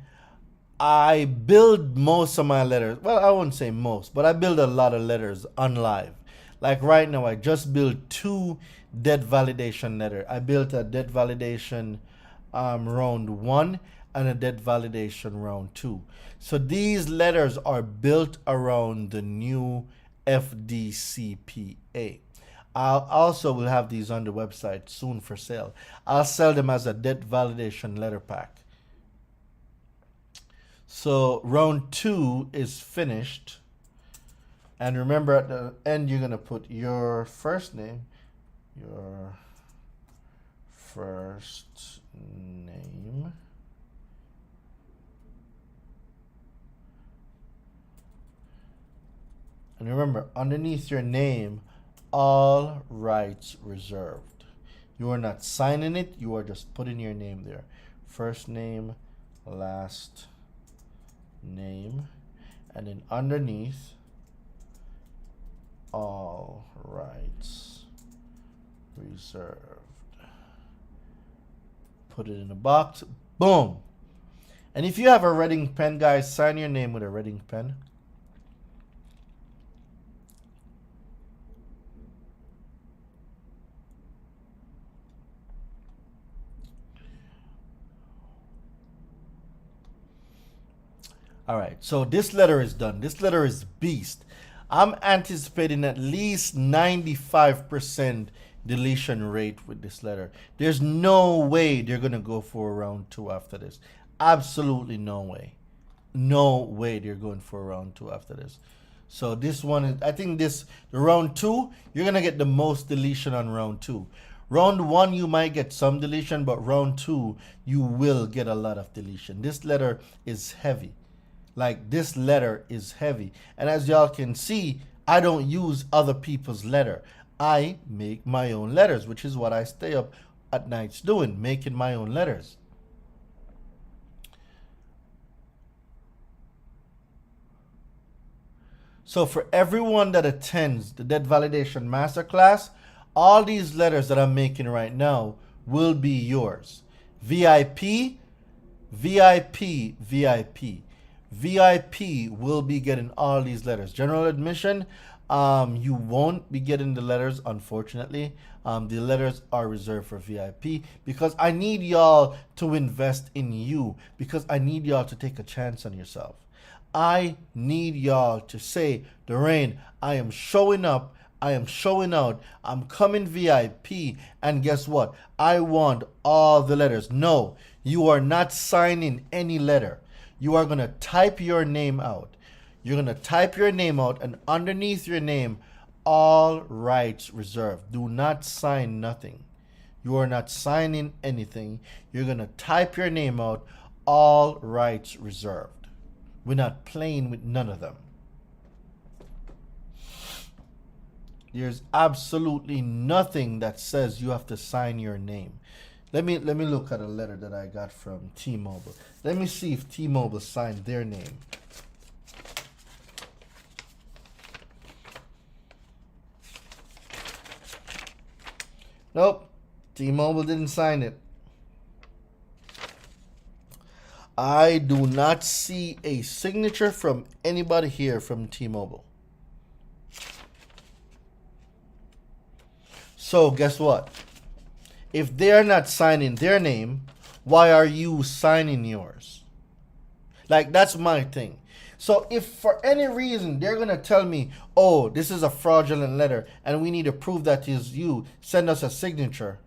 [SPEAKER 1] I build most of my letters. Well, I won't say most, but I build a lot of letters on live. Like right now, I just built 2 debt validation letter. I built a debt validation round 1 and a debt validation round 2. So these letters are built around the new FDCPA. I'll also will have these on the website soon for sale. I'll sell them as a debt validation letter pack. So round 2 is finished. And remember, at the end, you're going to put your first name, your first name, and remember, underneath your name, all rights reserved. You are not signing it, you are just putting your name there. First name, last name, and then underneath, all rights reserved. Put it in a box. Boom. And if you have a Reading pen, guys, sign your name with a Reading pen. All right, so this letter is done. This letter is beast. I'm anticipating at least 95% deletion rate with this letter. There's no way they're going to go for round 2 after this. Absolutely no way. No way they're going for round 2 after this. So this one is, I think the round 2, you're going to get the most deletion on round 2. Round 1, you might get some deletion, but round 2, you will get a lot of deletion. This letter is heavy. Like, this letter is heavy. And as y'all can see, I don't use other people's letter. I make my own letters, which is what I stay up at nights doing, making my own letters. So for everyone that attends the Debt Validation Masterclass, all these letters that I'm making right now will be yours. VIP, VIP, VIP. VIP will be getting all these letters. General admission, you won't be getting the letters, unfortunately. The letters are reserved for VIP because I need y'all to invest in you, because I need y'all to take a chance on yourself. I need y'all to say, Dwayne, I am showing up, I am showing out, I'm coming VIP, and guess what? I want all the letters. No, you are not signing any letter. You are going to type your name out. You're going to type your name out, and underneath your name, all rights reserved. Do not sign nothing. You are not signing anything. You're going to type your name out, all rights reserved. We're not playing with none of them. There's absolutely nothing that says you have to sign your name. Let me look at a letter that I got from T-Mobile. Let me see if T-Mobile signed their name. Nope, T-Mobile didn't sign it. I do not see a signature from anybody here from T-Mobile. So guess what? If they're not signing their name, why are you signing yours? Like, that's my thing. So if for any reason they're going to tell me, oh, this is a fraudulent letter and we need to prove that is you, send us a signature.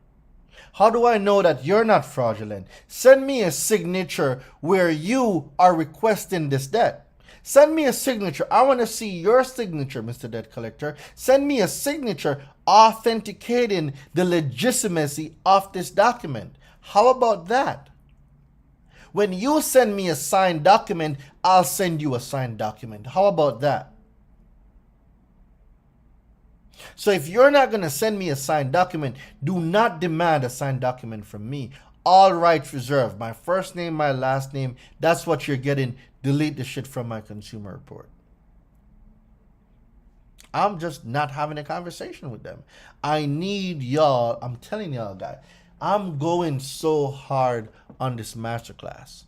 [SPEAKER 1] How do I know that you're not fraudulent? Send me a signature where you are requesting this debt. Send me a signature. I want to see your signature, Mr. Debt Collector. Send me a signature authenticating the legitimacy of this document. How about that? When you send me a signed document, I'll send you a signed document. How about that? So if you're not going to send me a signed document, do not demand a signed document from me. All rights reserved. My first name, my last name, that's what you're getting. Delete the shit from my consumer report. I'm just not having a conversation with them. I need y'all. I'm telling y'all, guys, I'm going so hard on this masterclass.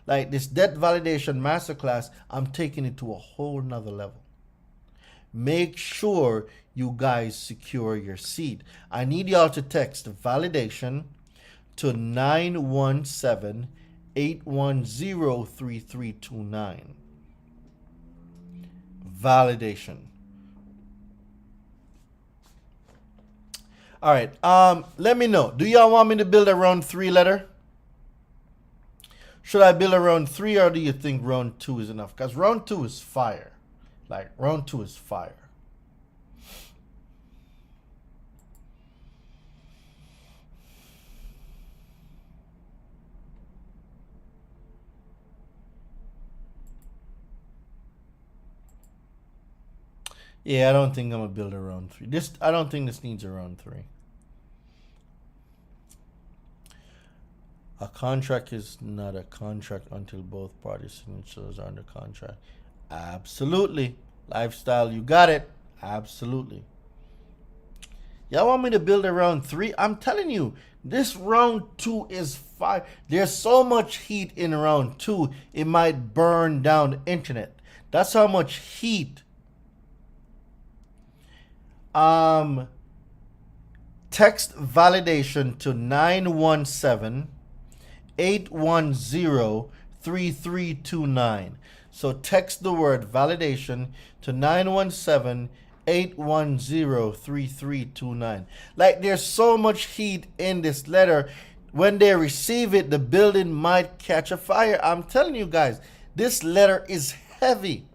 [SPEAKER 1] Like this debt validation masterclass, I'm taking it to a whole nother level. Make sure you guys secure your seat. I need y'all to text validation to 917-810-3329. Validation. All right. Let me know. Do y'all want me to build a round 3 letter? Should I build a round 3 or do you think round 2 is enough? Because round 2 is fire. Like round 2 is fire. Yeah, I don't think I'm gonna build a round 3. I don't think this needs a round 3. A contract is not a contract until both parties' signatures are under contract. Absolutely. Lifestyle, you got it. Absolutely. Y'all want me to build a round 3? I'm telling you, this round 2 is fire. There's so much heat in round 2, it might burn down the internet. That's how much heat. Text validation to 917-810-3329. So text the word validation to 917-810-3329. Like there's so much heat in this letter. When they receive it, the building might catch a fire. I'm telling you guys, this letter is heavy.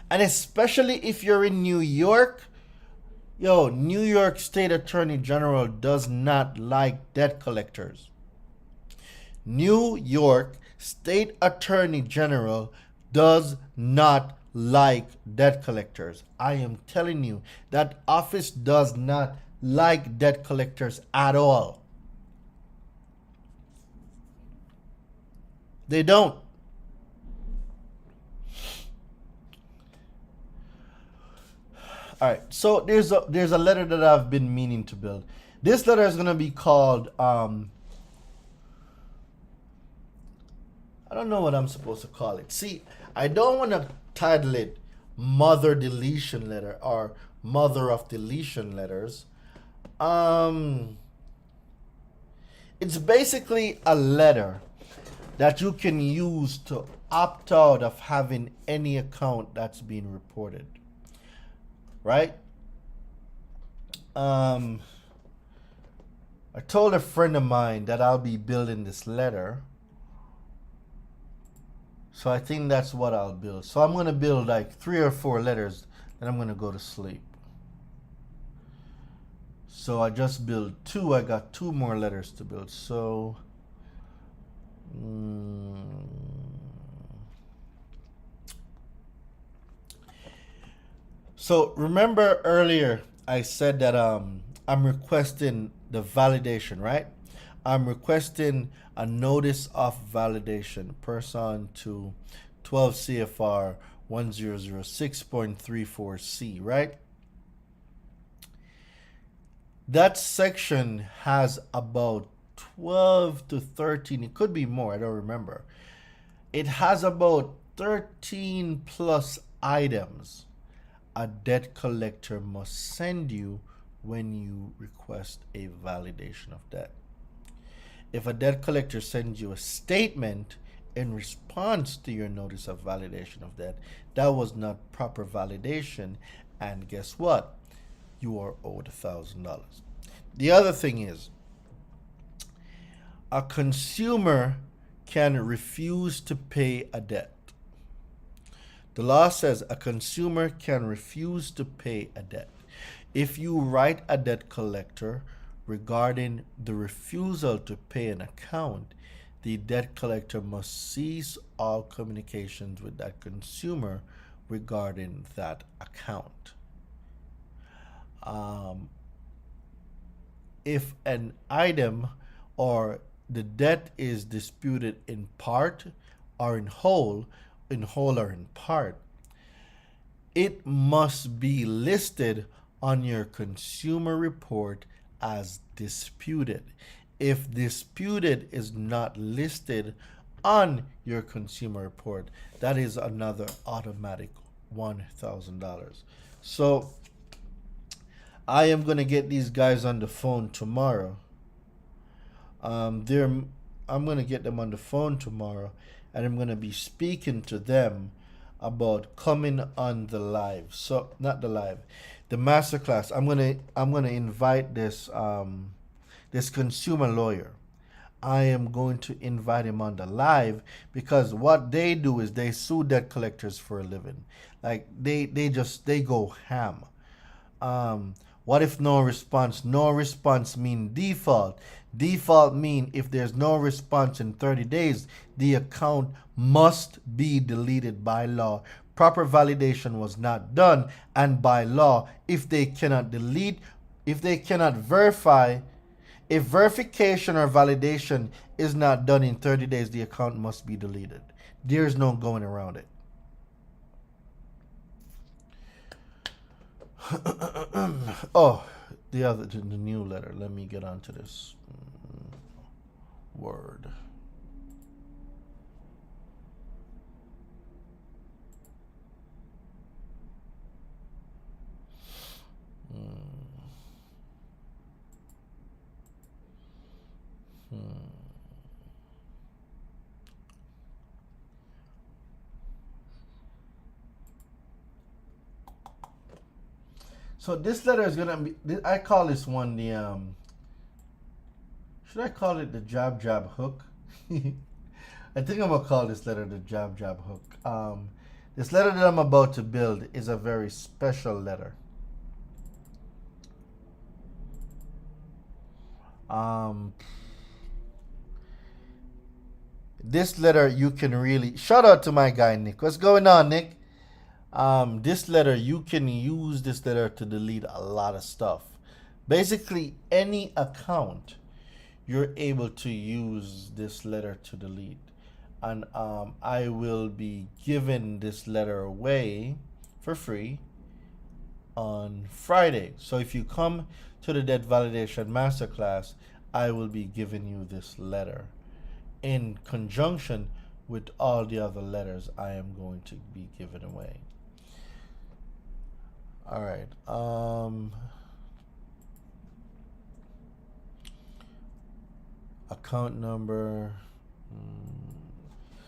[SPEAKER 1] And especially if you're in New York, New York State Attorney General does not like debt collectors. New York State Attorney General does not like debt collectors. I am telling you, that office does not like debt collectors at all. They don't. All right, so there's a letter that I've been meaning to build. This letter is gonna be called I don't know what I'm supposed to call it. See, I don't want to title it Mother Deletion Letter or Mother of Deletion Letters. It's basically a letter that you can use to opt out of having any account that's being reported. Right? I told a friend of mine that I'll be building this letter. So I think that's what I'll build. So I'm going to build like 3 or 4 letters, then I'm going to go to sleep. So I just built 2. I got 2 more letters to build. So So remember earlier I said that I'm requesting the validation, right? I'm requesting a notice of validation pursuant to 12 CFR 1006.34C, right? That section has about 12 to 13, it could be more, I don't remember. It has about 13 plus items a debt collector must send you when you request a validation of debt. If a debt collector sends you a statement in response to your notice of validation of debt, that was not proper validation. And guess what? you are owed $1,000. The other thing is, a consumer can refuse to pay a debt. The law says a consumer can refuse to pay a debt. If you write a debt collector regarding the refusal to pay an account, the debt collector must cease all communications with that consumer regarding that account. If an item or the debt is disputed in part or in whole or in part, it must be listed on your consumer report as disputed. If disputed is not listed on your consumer report, that is another automatic $1,000. So I am going to get these guys on the phone tomorrow. I'm going to get them on the phone tomorrow, and I'm going to be speaking to them about coming on the live. So not the live, the masterclass. I'm gonna invite this this consumer lawyer. I am going to invite him on the live because what they do is they sue debt collectors for a living. Like they go ham. What if no response? No response mean default. Default mean if there's no response in 30 days, the account must be deleted by law. Proper validation was not done, and by law, if they cannot delete, if they cannot verify, if verification or validation is not done in 30 days, the account must be deleted. There's no going around it. Oh, the new letter. Let me get onto this. Word. So this letter is gonna be. I call this one the Should I call it the jab jab hook? I think I'm gonna call this letter the jab jab hook. This letter that I'm about to build is a very special letter. This letter you can really shout out to my guy Nick. What's going on, Nick? This letter, you can use this letter to delete a lot of stuff. Basically, any account, you're able to use this letter to delete. And I will be giving this letter away for free on Friday. So if you come to the Debt Validation Masterclass, I will be giving you this letter in conjunction with all the other letters I am going to be giving away. All right. Account number.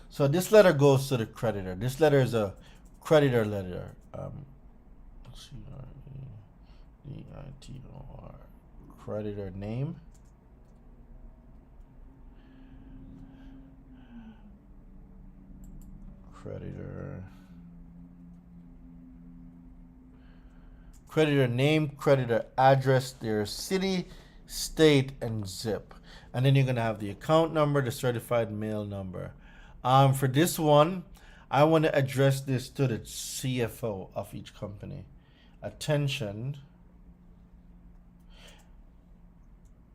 [SPEAKER 1] So this letter goes to the creditor. This letter is a creditor letter. C-R-E-D-I-T-O-R. Creditor name. Creditor name, creditor address, their city, state, and zip. And then you're going to have the account number, the certified mail number. For this one, I want to address this to the CFO of each company. Attention,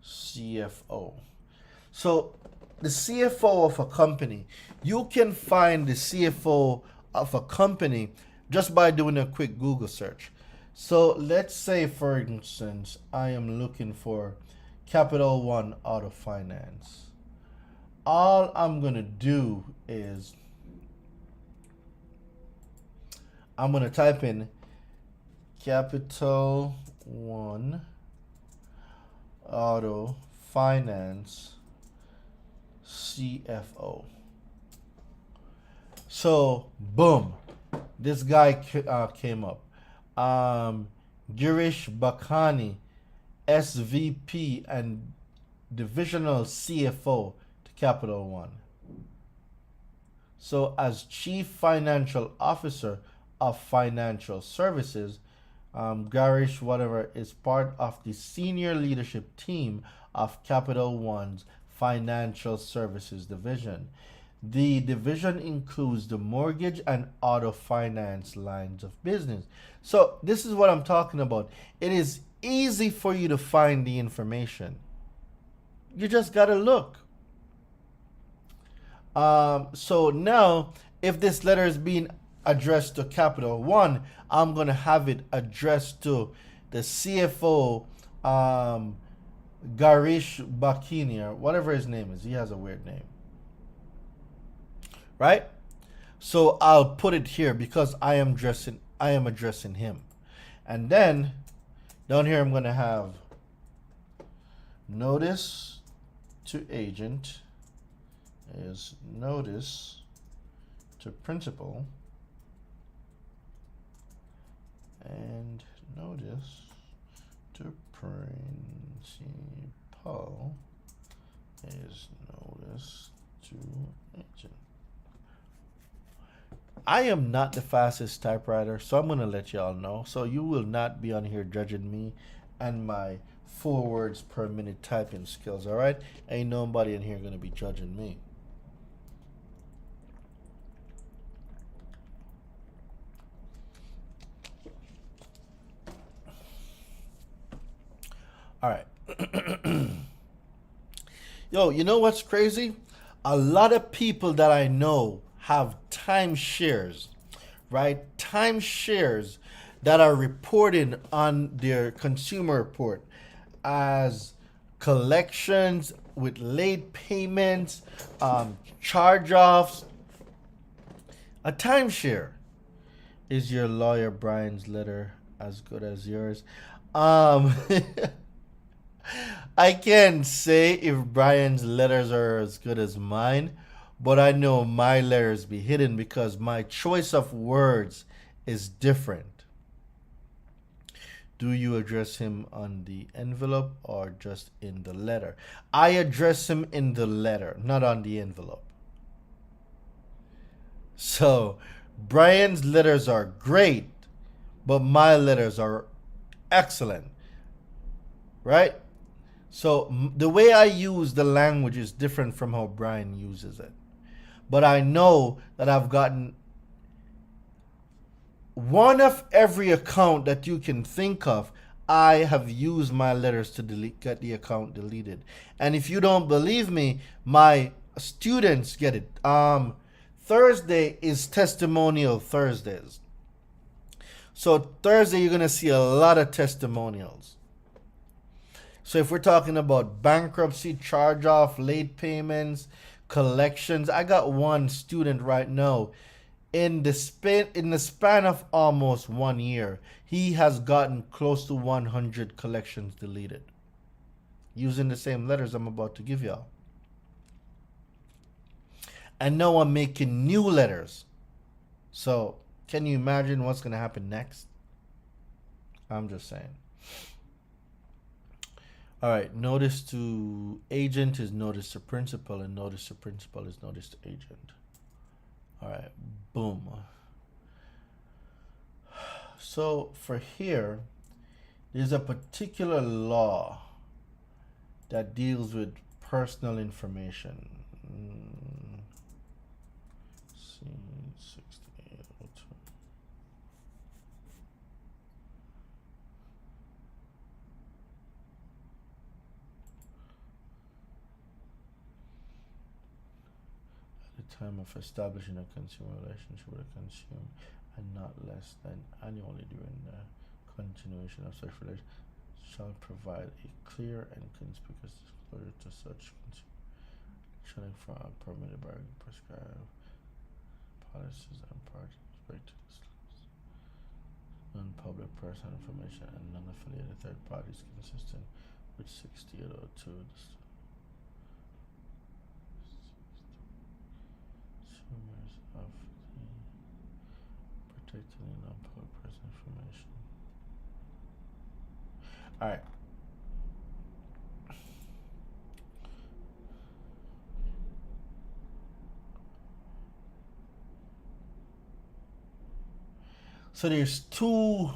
[SPEAKER 1] CFO. So the CFO of a company, you can find the CFO of a company just by doing a quick Google search. So let's say, for instance, I am looking for Capital One Auto Finance. All I'm going to do is I'm going to type in Capital One Auto Finance CFO. So, boom, this guy came up. Girish Bakhani, SVP and Divisional CFO to Capital One. So, as Chief Financial Officer of Financial Services, Garish, whatever, is part of the senior leadership team of Capital One's Financial Services Division. The division includes the mortgage and auto finance lines of business. So, this is what I'm talking about. It is easy for you to find the information. You just got to look. So now, if this letter is being addressed to Capital One, I'm going to have it addressed to the CFO, Garish Bakini, or whatever his name is. He has a weird name. Right? So I'll put it here because I am addressing him. And then down here I'm going to have notice to agent is notice to principal and notice to principal is notice to agent. I am not the fastest typewriter, so I'm going to let y'all know. So you will not be on here judging me and my 4 words per minute typing skills, all right? Ain't nobody in here going to be judging me. All right. Yo, you know what's crazy? A lot of people that I know have timeshares, right? Timeshares that are reporting on their consumer report as collections with late payments, charge-offs. A timeshare. Is your lawyer Brian's letter as good as yours? I can't say if Brian's letters are as good as mine, but I know my letters be hidden because my choice of words is different. Do you address him on the envelope or just in the letter? I address him in the letter, not on the envelope. So, Brian's letters are great, but my letters are excellent, right? So the way I use the language is different from how Brian uses it. But I know that I've gotten one of every account that you can think of. I have used my letters to get the account deleted. And if you don't believe me, my students get it. Thursday is testimonial Thursdays. So Thursday you're going to see a lot of testimonials. So if we're talking about bankruptcy, charge-off, late payments, collections, I got one student right now. In the span of almost 1 year, he has gotten close to 100 collections deleted using the same letters I'm about to give y'all. And now I'm making new letters. So can you imagine what's going to happen next? I'm just saying. All right, notice to agent is notice to principal, and notice to principal is notice to agent. All right, boom. So for here, there's a particular law that deals with personal information. C6802. Time of establishing a consumer relationship with a consumer and not less than annually during the continuation of such relation shall provide a clear and conspicuous disclosure to such consumer fraud permitted by prescribed policies and practices. Non-public personal information and non-affiliated third parties consistent with 6802. Of the protecting non-public personal information. All right. So there's two,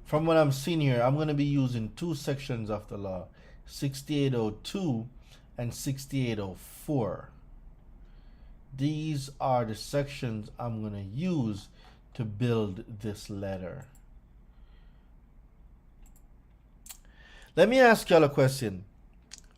[SPEAKER 1] from what I'm seeing here, I'm going to be using two sections of the law, 6802 and 6804. These are the sections I'm going to use to build this letter. Let me ask y'all a question.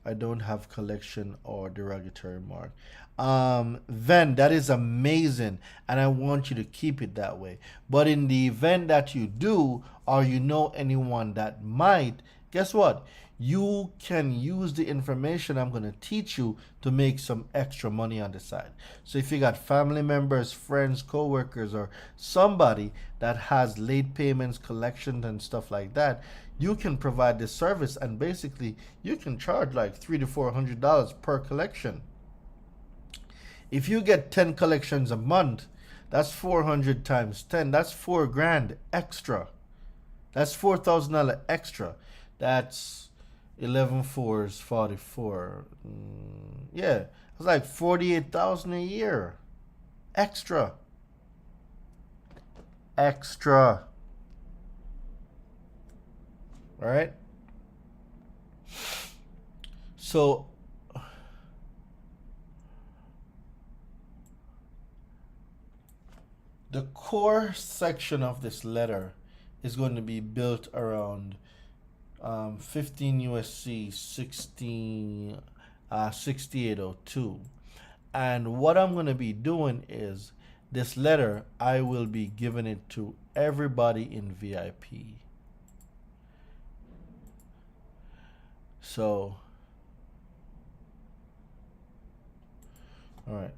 [SPEAKER 1] I don't have collection or derogatory mark. Then that is amazing, and I want you to keep it that way. But in the event that you do, or you know anyone that might, guess what? You can use the information I'm going to teach you to make some extra money on the side. So if you got family members, friends, co-workers, or somebody that has late payments, collections, and stuff like that, you can provide this service, and basically you can charge like $300 to $400 per collection. If you get 10 collections a month, that's 400 times 10. That's $4,000 extra. That's $4,000 extra. That's 11 fours, 44. Yeah, it's like 48,000 a year extra. Extra. All right. So the core section of this letter is going to be built around 15 USC 6802. And what I'm going to be doing is this letter, I will be giving it to everybody in VIP. So, all right.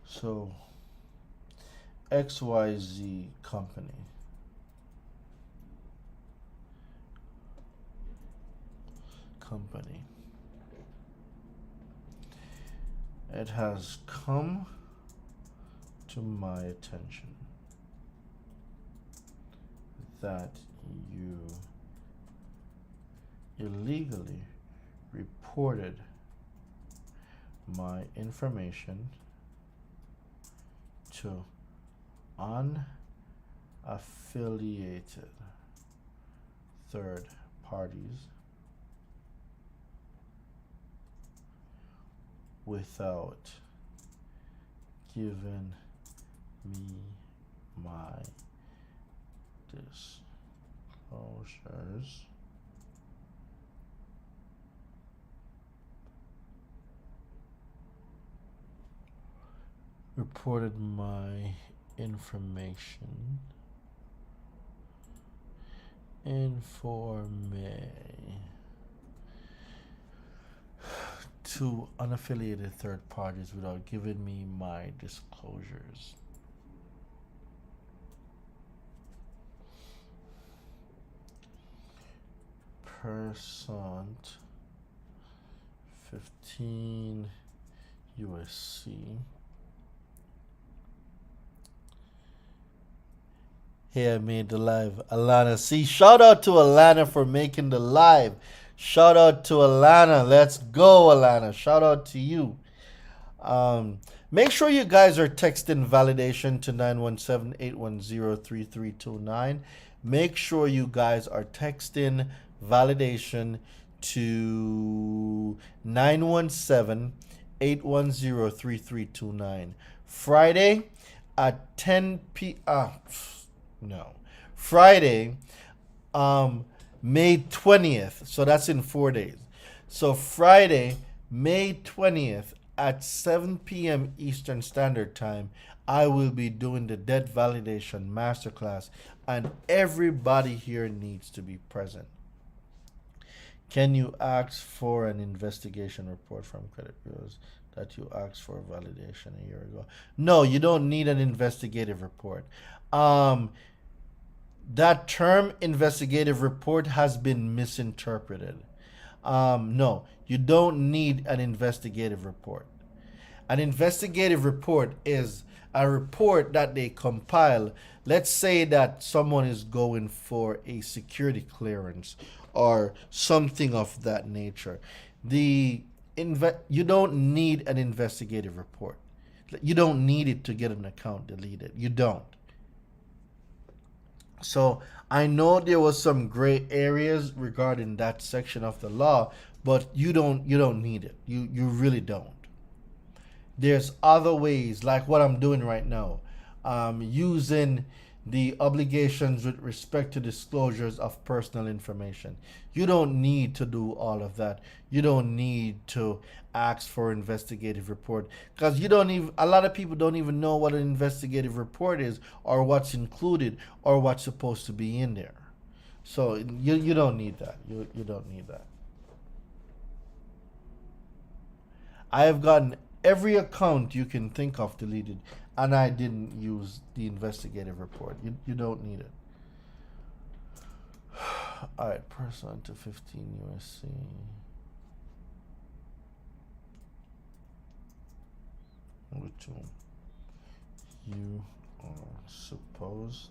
[SPEAKER 1] So, XYZ company. It has come to my attention that you illegally reported my information to unaffiliated third parties without giving me my disclosures. Reported my information to unaffiliated third parties without giving me my disclosures. Percent 15 USC. Hey, I made the live. Alana. See, shout out to Alana for making the live. Shout out to Alana. Let's go, Alana. Shout out to you. Make sure you guys are texting validation to 917-810-3329. Make sure you guys are texting validation to 917-810-3329. Friday at 10 p.m. Friday, May 20th. So that's in 4 days. So Friday, May 20th at 7 p.m. Eastern Standard Time, I will be doing the debt validation masterclass, and everybody here needs to be present. Can you ask for an investigation report from credit bureaus that you asked for validation a year ago? No, you don't need an investigative report. That term investigative report has been misinterpreted. No, you don't need an investigative report. An investigative report is a report that they compile. Let's say that someone is going for a security clearance or something of that nature. The you don't need an investigative report. You don't need it to get an account deleted. You don't. So I know there was some gray areas regarding that section of the law, but you don't need it. You really don't. There's other ways, like what I'm doing right now, using the obligations with respect to disclosures of personal information. You don't need to do all of that. You don't need to ask for investigative report because you don't even. A lot of people don't even know what an investigative report is or what's included or what's supposed to be in there. So you don't need that. You don't need that. I have gotten every account you can think of deleted, and I didn't use the investigative report. You don't need it. All right, press on to 15 USC. Which one? You are supposed.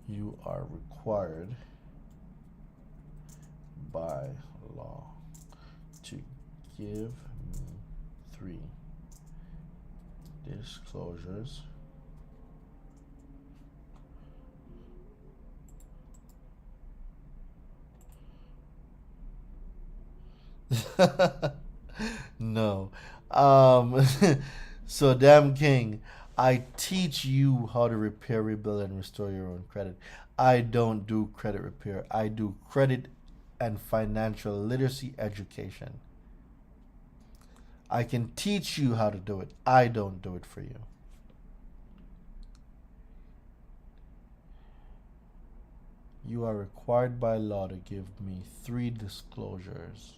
[SPEAKER 1] You are required by law to give me 3 disclosures no. Um, so, damn king, I teach you how to repair, rebuild, and restore your own credit. I don't do credit repair. I do credit and financial literacy education. I can teach you how to do it. I don't do it for you. You are required by law to give me 3 disclosures.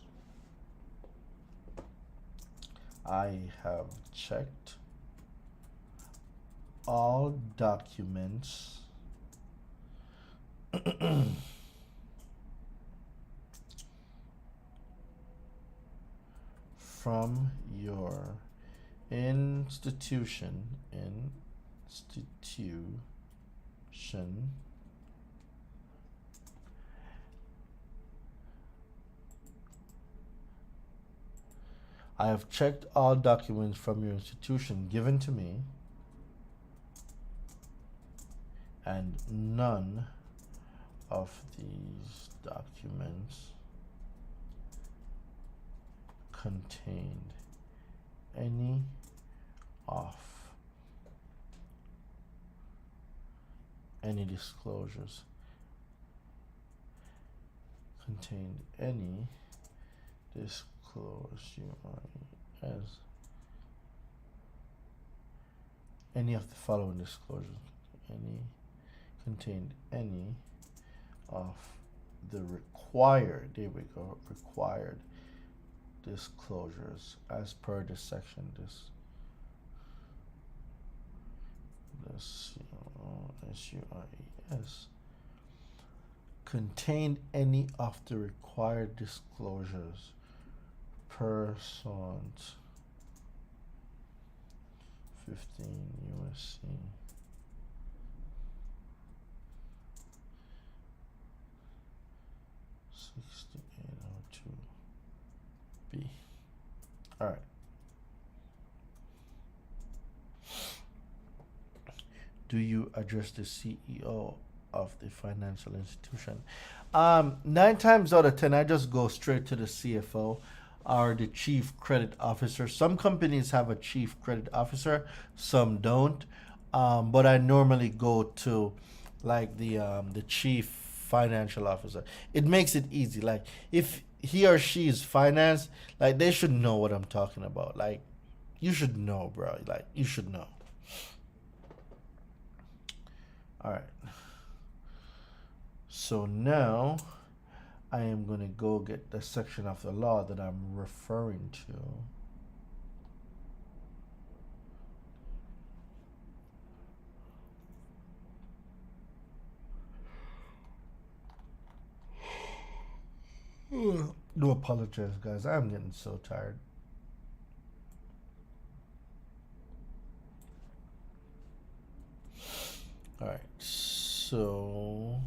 [SPEAKER 1] I have checked all documents from your institution I have checked all documents from your institution given to me, and none of these documents contained any of any disclosures contained any as any of the following disclosures any contained any of the required required disclosures as per this section. This SUIES contained any of the required disclosures pursuant 15 USC 6802B. All right. Do you address the CEO of the financial institution? 9 times out of 10, I just go straight to the CFO or the chief credit officer. Some companies have a chief credit officer, some don't. But I normally go to like the chief financial officer. It makes it easy. Like if he or she is finance, like they should know what I'm talking about. Like you should know, bro. Like you should know. All right. So now I am going to go get the section of the law that I'm referring to. Do apologize, guys. I'm getting so tired. All right, so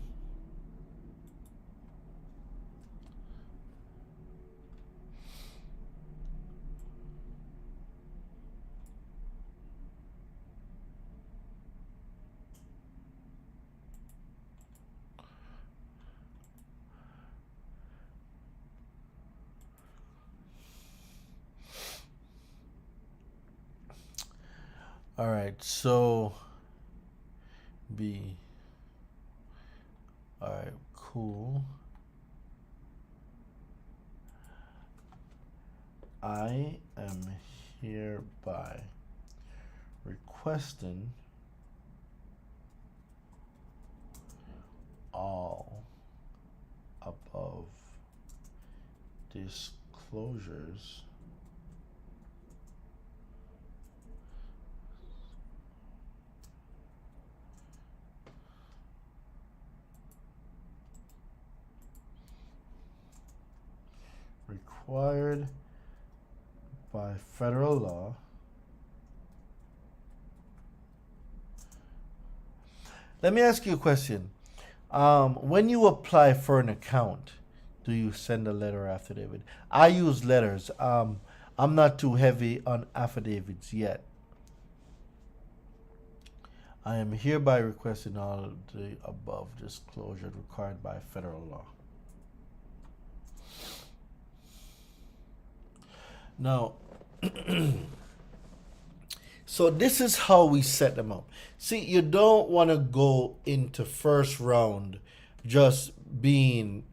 [SPEAKER 1] all right, so B. All right, cool. I am hereby requesting all above disclosures required by federal law Let me ask you a question. When you apply for an account, do you send a letter or affidavit? I use letters. I'm not too heavy on affidavits yet. I am hereby requesting all the above disclosure required by federal law. Now, so this is how we set them up. See, you don't want to go into first round just being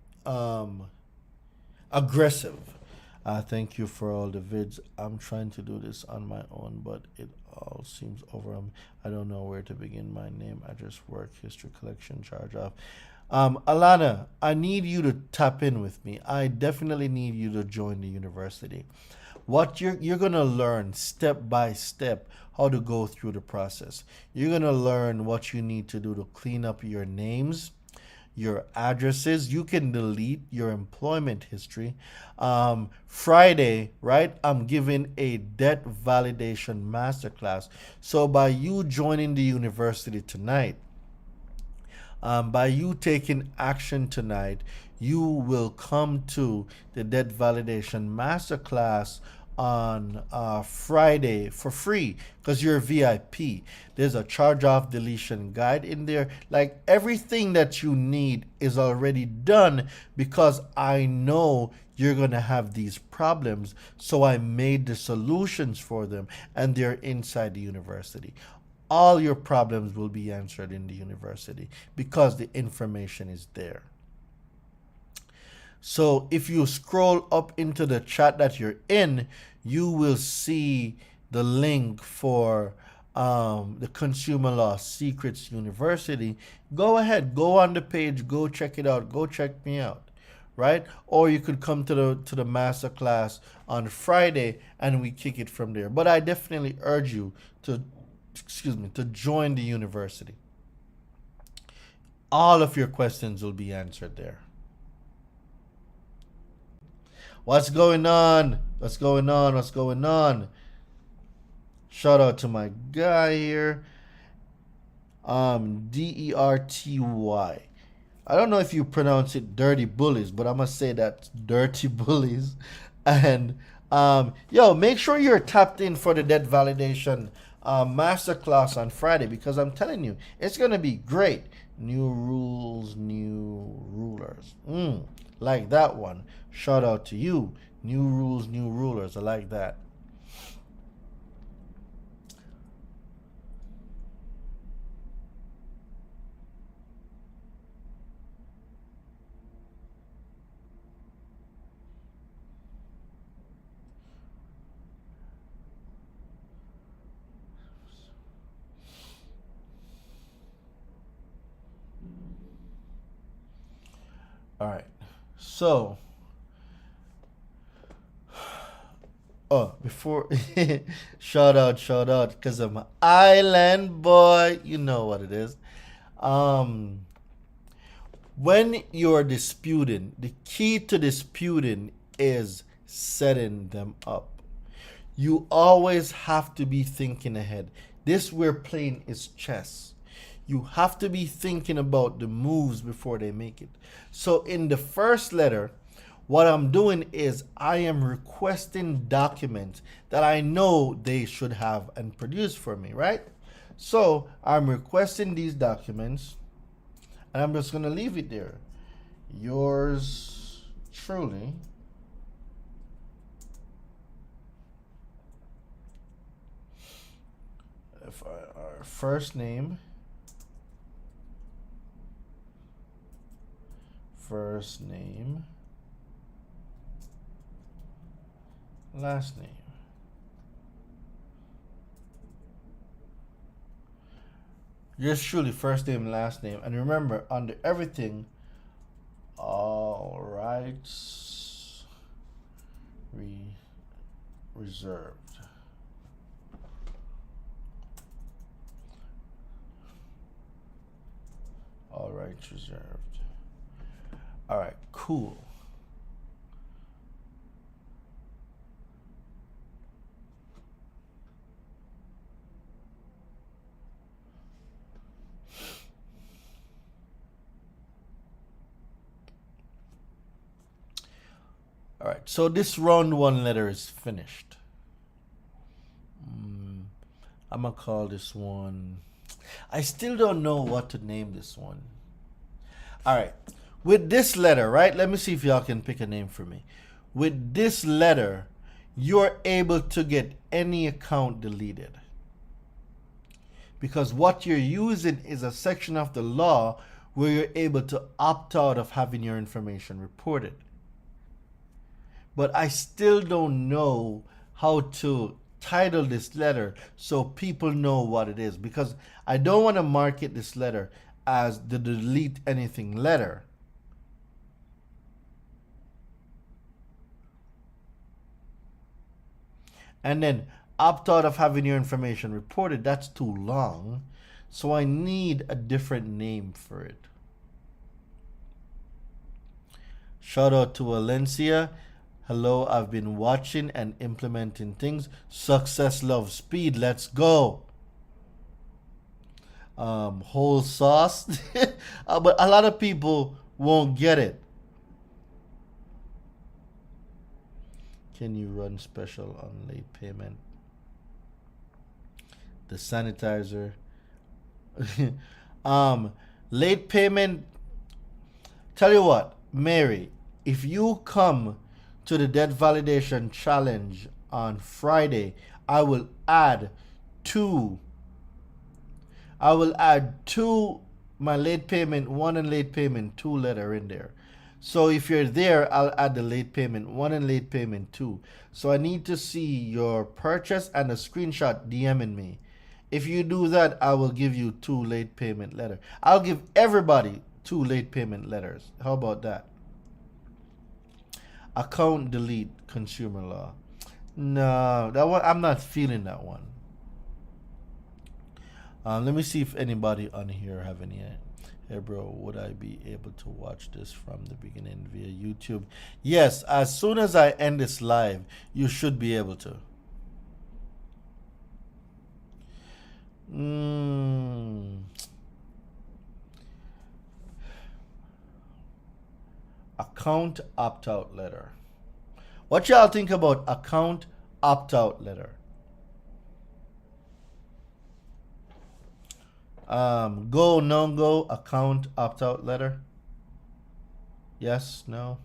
[SPEAKER 1] aggressive. Thank you for all the vids. I'm trying to do this on my own, but it all seems overwhelming. I don't know where to begin. My name, address, work history, collection, charge off. Alana, I need you to tap in with me. I definitely need you to join the university. What you're gonna learn step by step how to go through the process. You're gonna learn what you need to do to clean up your names, your addresses. You can delete your employment history. Friday, right? I'm giving a debt validation masterclass. So by you joining the university tonight, by you taking action tonight, you will come to the debt validation masterclass on Friday for free because you're a VIP. There's a charge off deletion guide in there. Like everything that you need is already done because I know you're going to have these problems. So I made the solutions for them and they're inside the university. All your problems will be answered in the university because the information is there. So if you scroll up into the chat that you're in, you will see the link for the Consumer Law Secrets University. Go ahead, go on the page, go check it out, go check me out, right? Or you could come to the masterclass on Friday and we kick it from there. But I definitely urge you to join the university. All of your questions will be answered there. What's going on? What's going on? What's going on? Shout out to my guy here. DERTY. I don't know if you pronounce it dirty bullies, but I'm gonna say that dirty bullies. And yo, make sure you're tapped in for the debt validation masterclass on Friday because I'm telling you, it's gonna be great. New rules, new rulers. Like that one. Shout out to you. New rules, new rulers. I like that. All right. So, before shout out, because I'm an island boy. You know what it is. When you're disputing, the key to disputing is setting them up. You always have to be thinking ahead. This we're playing is chess. You have to be thinking about the moves before they make it. So in the first letter, what I'm doing is I am requesting documents that I know they should have and produce for me, right? So I'm requesting these documents, and I'm just going to leave it there. Yours truly, our first name, last name. Yours truly, first name, last name. And remember, under everything, all rights reserved. All rights reserved. All right, cool. All right, so this round one letter is finished. I'm gonna call this one. I still don't know what to name this one. All right, with this letter, right? Let me see if y'all can pick a name for me. With this letter, you're able to get any account deleted. Because what you're using is a section of the law where you're able to opt out of having your information reported. But I still don't know how to title this letter so people know what it is, because I don't want to market this letter as the delete anything letter. And then opt out of having your information reported, that's too long. So I need a different name for it. Shout out to Valencia. Hello, I've been watching and implementing things. Success, love, speed. Let's go. Whole sauce. But a lot of people won't get it. Can you run special on late payment? The sanitizer. Late payment. Tell you what, Mary, if you come to the debt validation challenge on Friday, I will add two my late payment 1 and late payment 2 letter in there. So if you're there, I'll add the late payment 1 and late payment 2. So I need to see your purchase and a screenshot DMing me. If you do that, I will give you 2 late payment letters. I'll give everybody 2 late payment letters. How about that? Account delete, consumer law. No, that one I'm not feeling that one. Let me see if anybody on here have any. Hey bro, would I be able to watch this from the beginning via YouTube? Yes, as soon as I end this live, you should be able to. Account opt-out letter. What y'all think about account opt-out letter? Go, no-go, account opt-out letter. Yes, no.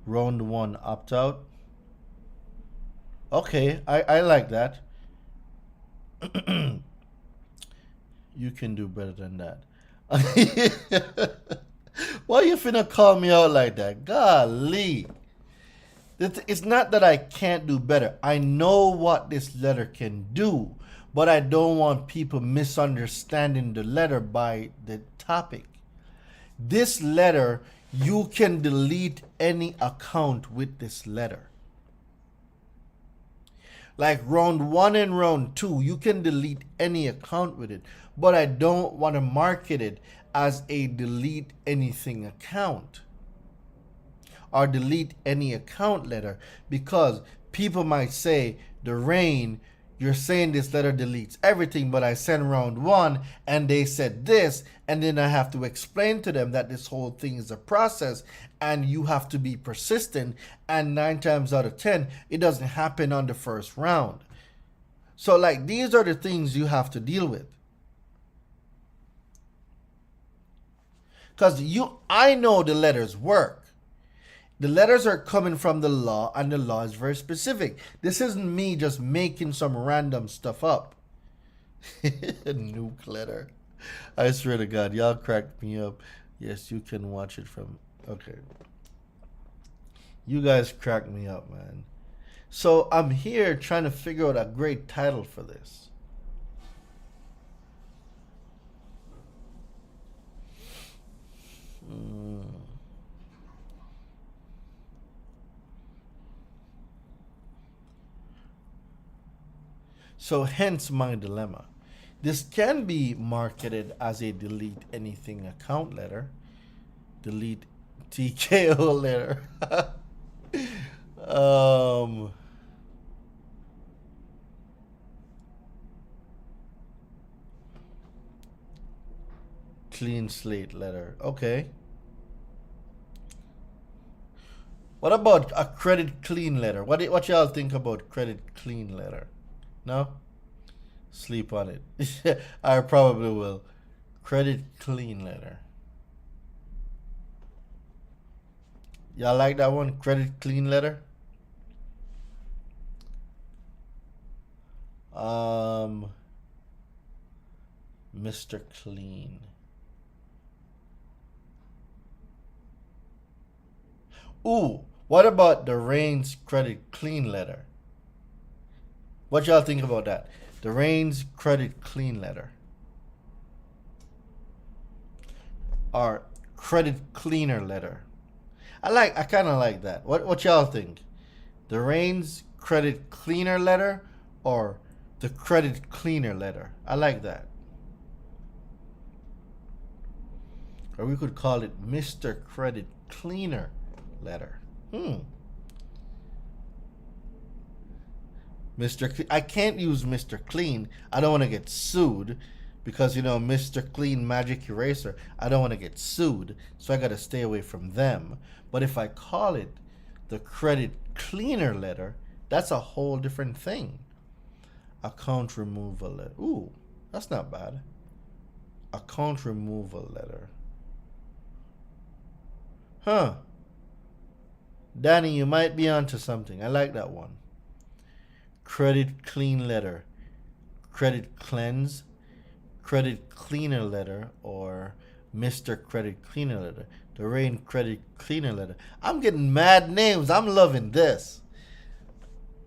[SPEAKER 1] Round 1 opt-out. Okay, I like that. You can do better than that. Why you finna call me out like that? Golly. It's not that I can't do better. I know what this letter can do, but I don't want people misunderstanding the letter by the topic. This letter, you can delete any account with this letter. Like round 1 and round 2, you can delete any account with it. But I don't want to market it as a delete anything account or delete any account letter, because people might say, the rain, you're saying this letter deletes everything, but I sent round 1 and they said this, and then I have to explain to them that this whole thing is a process and you have to be persistent, and 9 times out of 10 it doesn't happen on the first round. So like, these are the things you have to deal with. Because I know the letters work. The letters are coming from the law, and the law is very specific. This isn't me just making some random stuff up. Nuke letter. I swear to God, y'all cracked me up. Yes, you can watch it from... Okay. You guys cracked me up, man. So I'm here trying to figure out a great title for this. So hence my dilemma. This can be marketed as a delete anything account letter. Delete TKO letter. Clean slate letter. Okay. What about a credit clean letter? What y'all think about credit clean letter? No? Sleep on it. I probably will. Credit clean letter. Y'all like that one? Credit clean letter? Mr. Clean. Ooh, what about the Rain's credit clean letter? What y'all think about that? The Rain's credit clean letter. Or credit cleaner letter. I kind of like that. What y'all think? The Rain's credit cleaner letter or the credit cleaner letter? I like that. Or we could call it Mr. Credit Cleaner letter. I can't use Mr. Clean. I don't want to get sued because, you know, Mr. Clean Magic Eraser, I don't want to get sued, so I got to stay away from them. But if I call it the Credit Cleaner letter, that's a whole different thing. Account removal letter. Ooh, that's not bad. Account removal letter. Huh. Danny, you might be onto something. I like that one. Credit clean letter. Credit cleanse. Credit cleaner letter. Or Mr. Credit Cleaner letter. The Rain Credit Cleaner letter. I'm getting mad names. I'm loving this.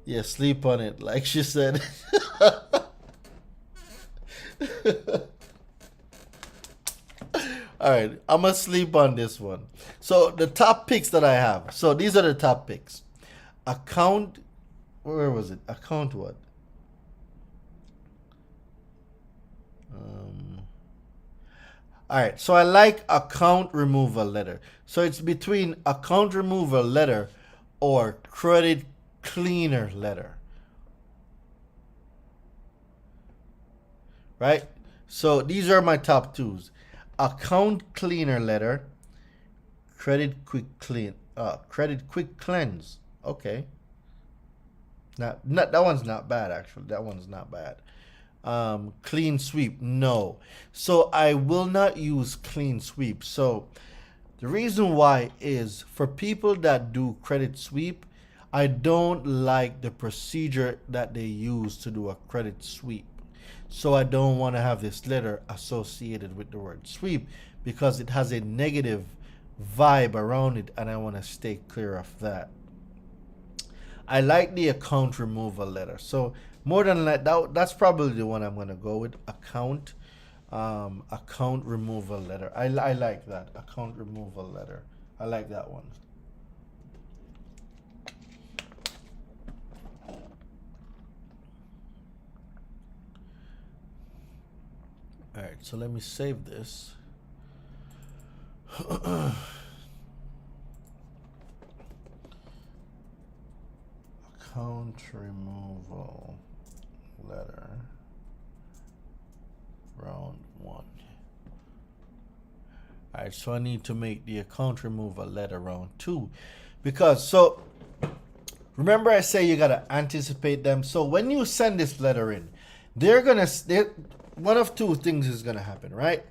[SPEAKER 1] Yeah, sleep on it, like she said. All right, I'm going to sleep on this one. So the top picks that I have. So these are the top picks. Account, where was it? Account what? All right, so I like account removal letter. So it's between account removal letter or credit cleaner letter. Right? So these are my top twos. Account cleaner letter, credit quick cleanse. Okay. Not that one's not bad actually. That one's not bad. Clean sweep, no. So I will not use clean sweep. So the reason why is for people that do credit sweep, I don't like the procedure that they use to do a credit sweep. So I don't want to have this letter associated with the word sweep because it has a negative vibe around it, and I want to stay clear of that. I like the account removal letter. So more than that's probably the one I'm going to go with. Account removal letter. I like that. Account removal letter. I like that one. All right, so let me save this. Account removal letter round 1. All right, so I need to make the account removal letter round 2 because so remember I say you gotta anticipate them. So when you send this letter in, one of two things is gonna happen, right?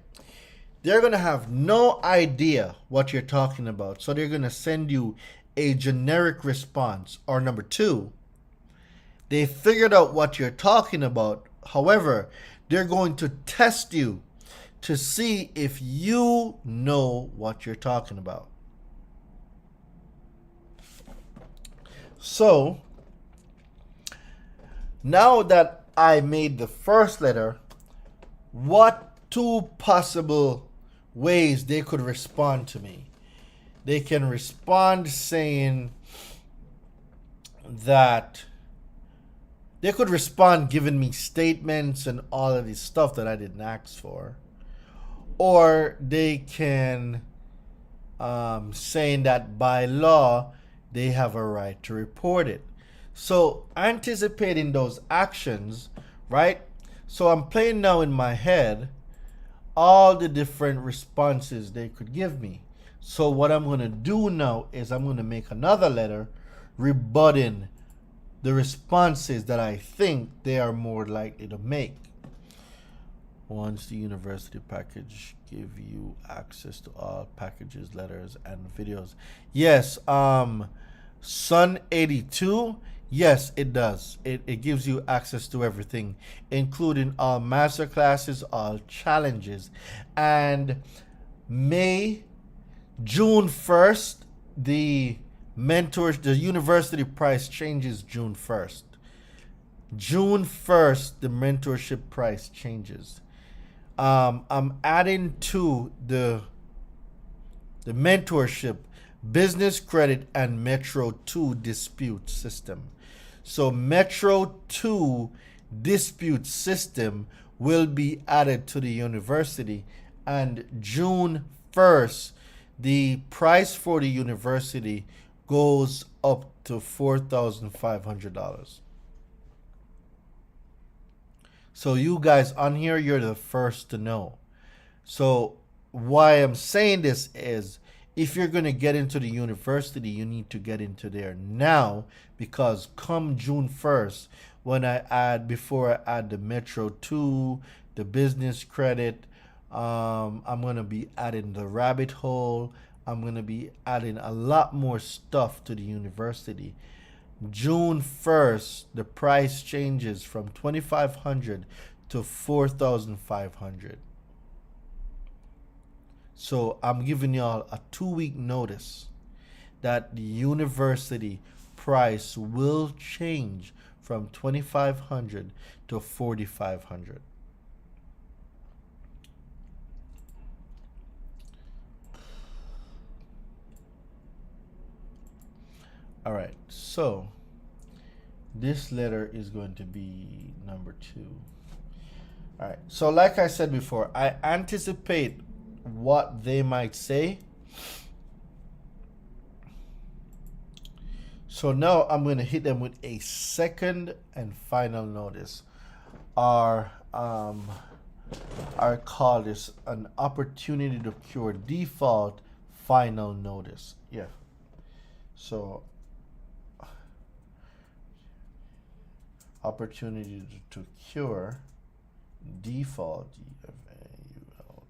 [SPEAKER 1] They're gonna have no idea what you're talking about, so they're gonna send you a generic response. Or number 2, they figured out what you're talking about. However, they're going to test you to see if you know what you're talking about. So now that I made the first letter, what 2 possible ways they could respond to me? They can respond saying that they could respond giving me statements and all of this stuff that I didn't ask for. Or they can saying that by law they have a right to report it. So anticipating those actions, right? So I'm playing now in my head all the different responses they could give me. So what I'm going to do now is I'm going to make another letter rebutting the responses that I think they are more likely to make. Once the university package give you access to all packages, letters, and videos. Yes, Sun82, yes, it does. It gives you access to everything, including all masterclasses, all challenges. And June 1st, the university price changes June 1st. June 1st, the mentorship price changes. I'm adding to the mentorship business credit and Metro 2 dispute system. So Metro 2 dispute system will be added to the university, and June 1st, the price for the university goes up to $4,500. So you guys on here, you're the first to know. So why I'm saying this is, if you're going to get into the university, you need to get into there now, because come June 1st, before I add the Metro 2, the business credit, I'm going to be adding the rabbit hole. I'm going to be adding a lot more stuff to the university. June 1st, the price changes from $2,500 to $4,500. So I'm giving y'all a 2-week notice that the university price will change from $2,500 to $4,500. All right, so this letter is going to be number 2. All right, so like I said before, I anticipate what they might say. So now I'm going to hit them with a second and final notice. I call this an opportunity to cure default final notice. Yeah. So opportunity to cure default, DFAULT,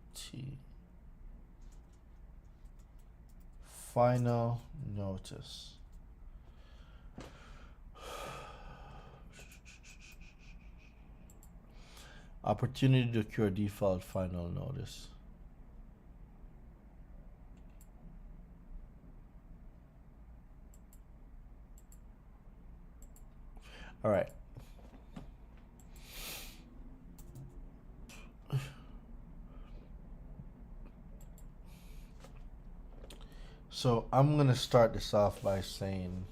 [SPEAKER 1] final notice. Opportunity to cure default final notice. All right. So I'm going to start this off by saying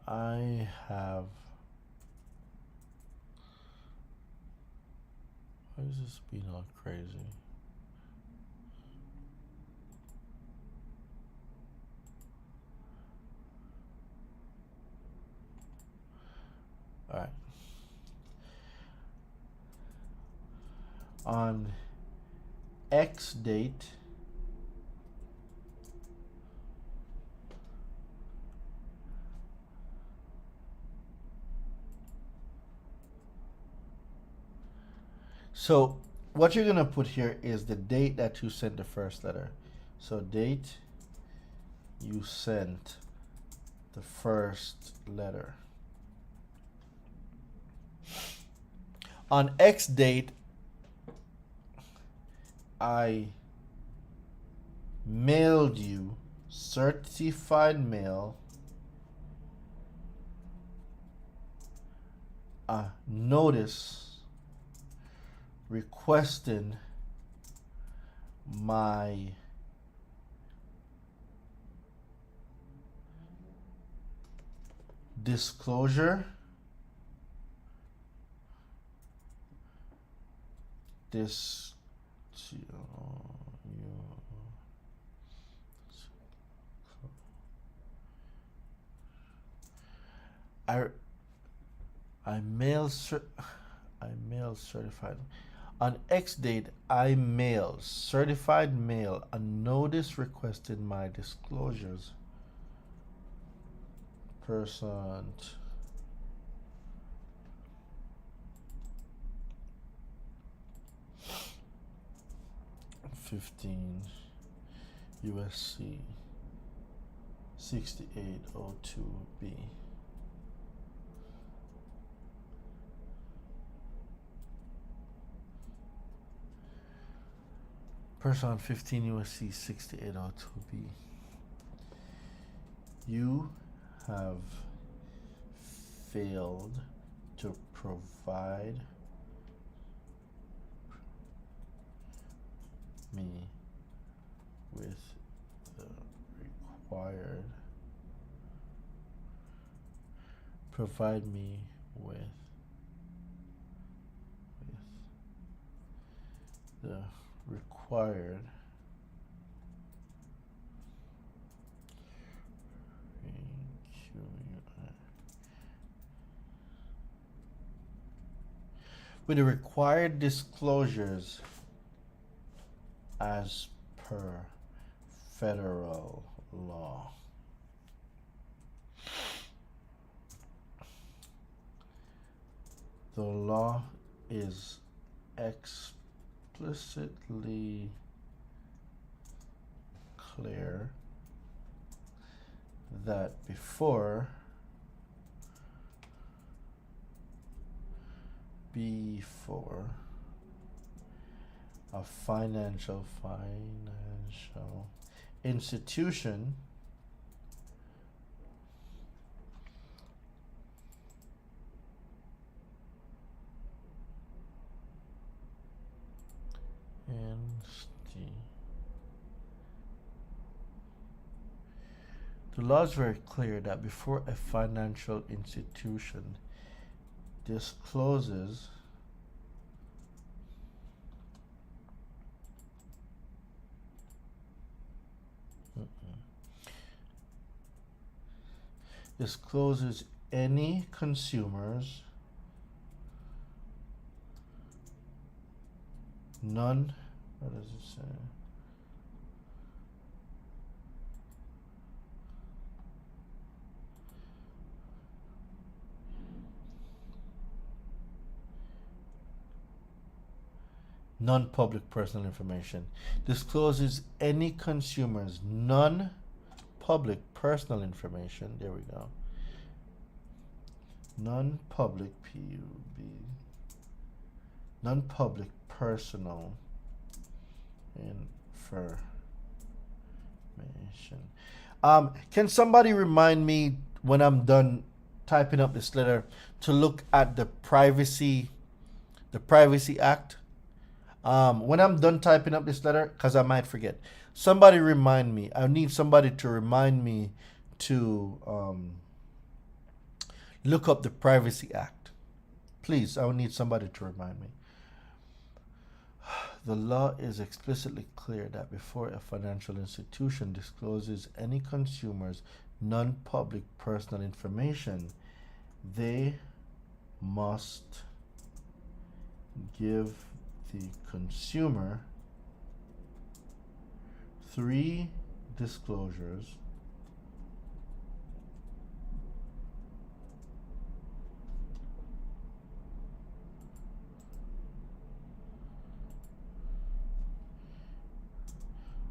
[SPEAKER 1] I have. Why is this being all crazy? All right. On X date, so what you're going to put here is the date that you sent the first letter. So date you sent the first letter. On X date, I mailed you certified mail a notice requesting my disclosure, I mail certified. On X date, I mail certified mail a notice requesting my disclosures. Person 15 USC 6802B. Person 15 USC 6802B. You have failed to provide me with the required the required with the required disclosures as per federal law. The law is explicitly clear that before a financial institution the law is very clear that before a financial institution discloses any consumers what does it say? Non-public personal information. Discloses any consumer's non-public personal information. There we go. Non-public PUB. Non-public personal information. Can somebody remind me when I'm done typing up this letter to look at the Privacy Act? When I'm done typing up this letter, because I might forget, somebody remind me. I need somebody to remind me to look up the Privacy Act. Please, I will need somebody to remind me. The law is explicitly clear that before a financial institution discloses any consumer's non-public personal information, they must give the consumer 3 disclosures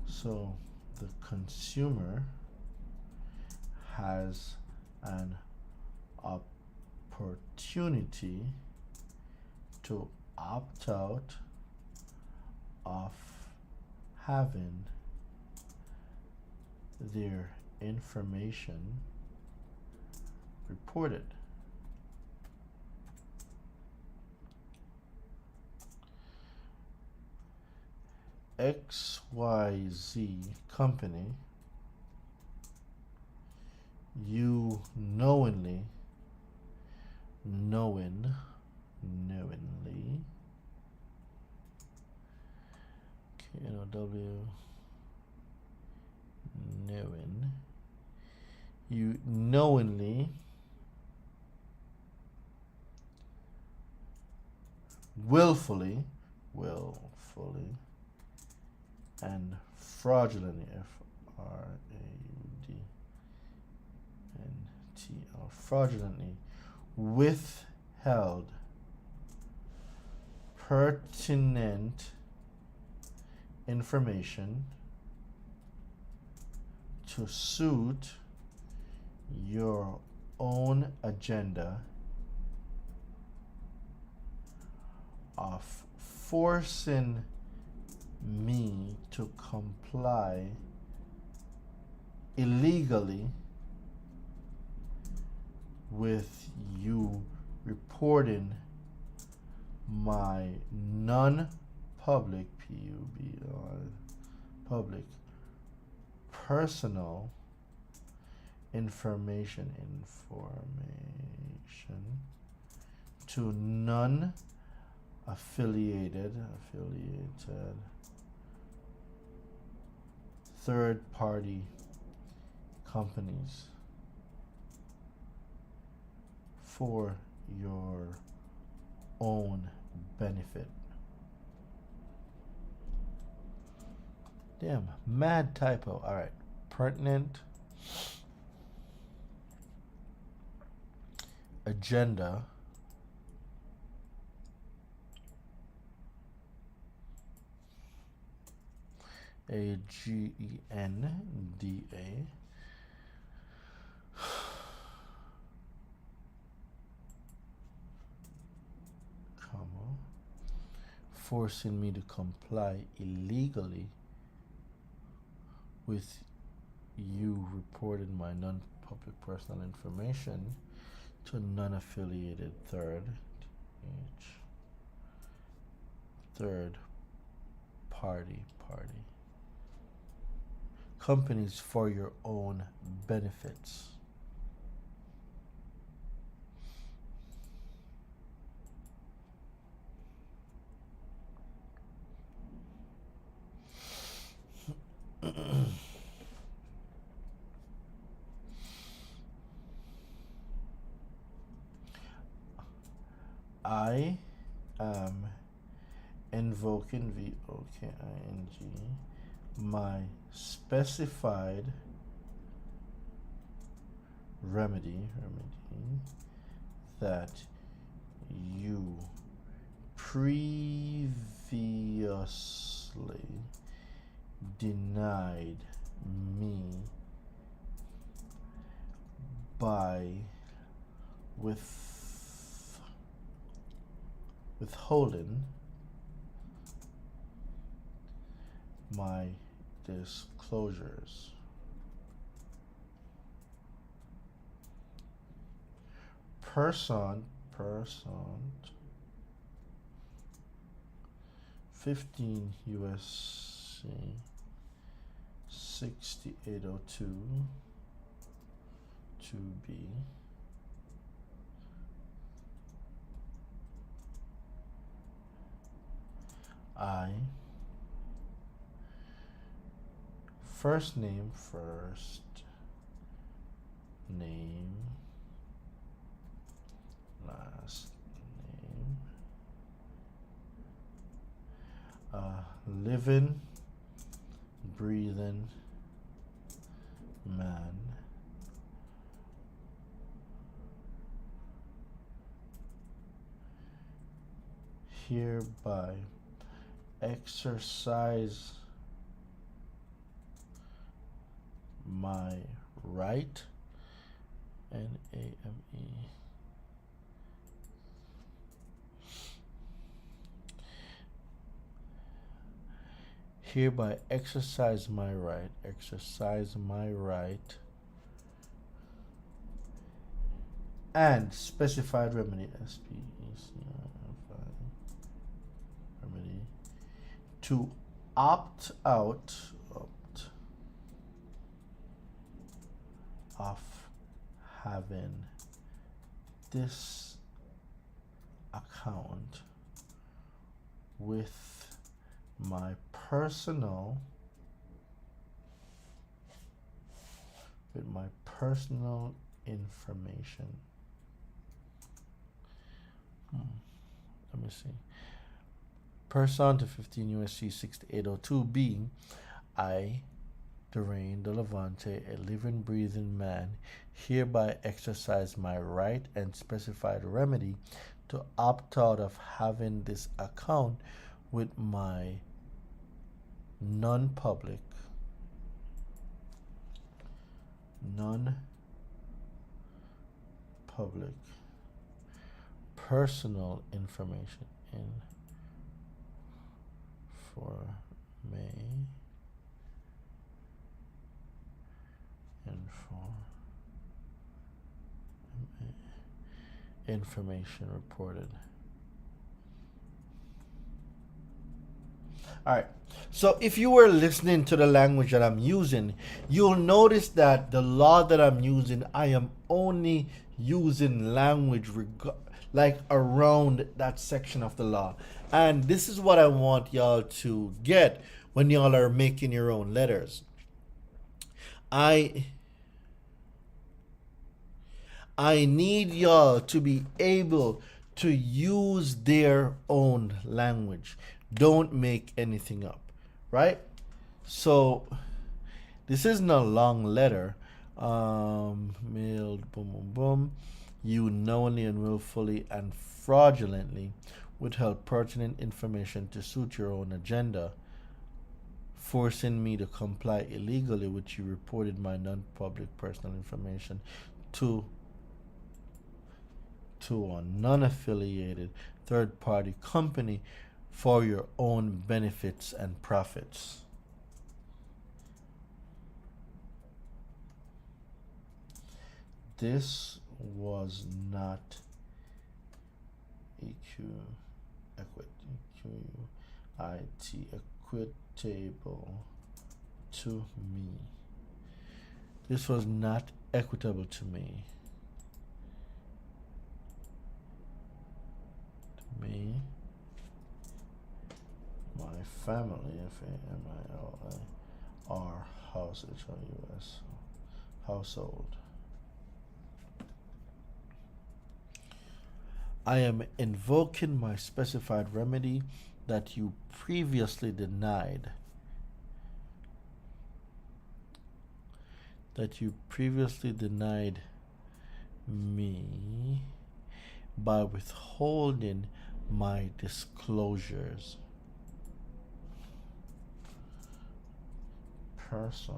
[SPEAKER 1] so the consumer has an opportunity to opt out of having their information reported. XYZ company, you knowingly KNOW knowing you knowingly willfully and fraudulently fraudulently withheld pertinent information to suit your own agenda of forcing me to comply illegally with you reporting my non-public public personal information to non-affiliated third-party companies for your own benefit. Damn, mad typo. All right, pertinent agenda AGENDA comma forcing me to comply illegally with you reported my non-public personal information to non-affiliated third party companies for your own benefits. I am invoking VOKING my specified remedy that you previously denied me by withholding my disclosures. Person 15 USC 6802 2B I first name last name living breathing man hereby exercise my right NAME hereby exercise my right and specified remedy remedy to opt out of having this account with my personal information. Let me see. Person to 15 USC 6802 being I, Durain de Levante, a living, breathing man, hereby exercise my right and specified remedy to opt out of having this account with my non-public personal information information reported. All right. So if you were listening to the language that I'm using, you'll notice that the law that I'm using, I am only using language like around that section of the law. And this is what I want y'all to get when y'all are making your own letters. I need y'all to be able to use their own language. Don't make anything up, right? So this isn't a long letter. Mailed, boom, boom, boom. You knowingly and willfully and fraudulently withheld pertinent information to suit your own agenda, forcing me to comply illegally, which you reported my non-public personal information to a non-affiliated third-party company for your own benefits and profits. This was not equitable to me. This was not equitable to me. Me, my family, F-A-M-I-L-I, our house, H-O-U-S, household. I am invoking my specified remedy that you previously denied. Me by withholding my disclosures. Person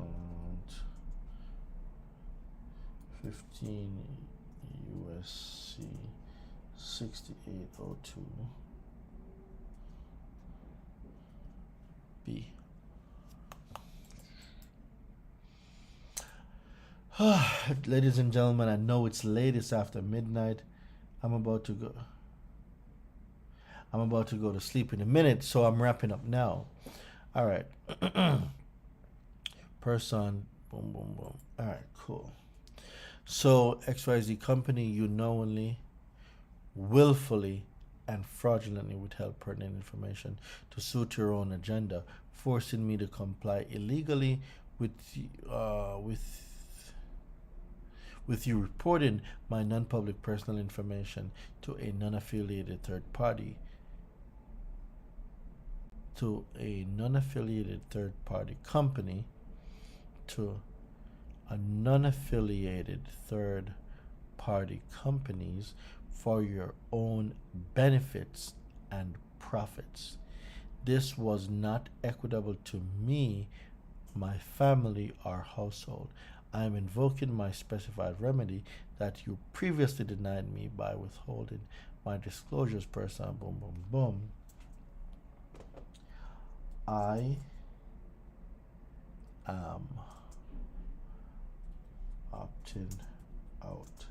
[SPEAKER 1] 15 USC 6802 B. Ladies and gentlemen, I know it's late, it's after midnight. I'm about I'm about to go to sleep in a minute, so I'm wrapping up now. All right. Person, boom, boom, boom. All right, cool. So XYZ company, you knowingly, willfully, and fraudulently withheld pertinent information to suit your own agenda, forcing me to comply illegally with uh, with with you reporting my non-public personal information to a non-affiliated third party company to a non-affiliated third party companies for your own benefits and profits. This was not equitable to me, my family, or household. I am invoking my specified remedy that you previously denied me by withholding my disclosures per se. Boom, boom, boom. I am opting out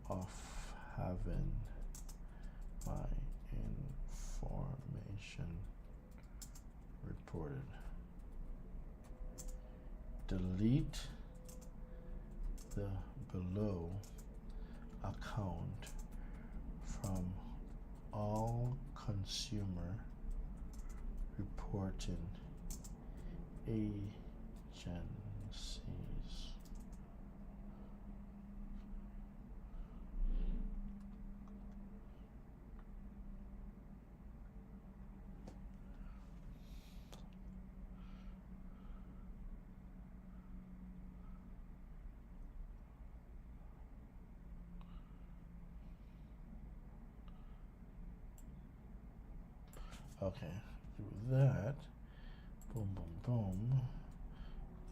[SPEAKER 1] of having my information reported. Delete the below account from all consumer reporting agencies. Okay, do that. Boom, boom, boom.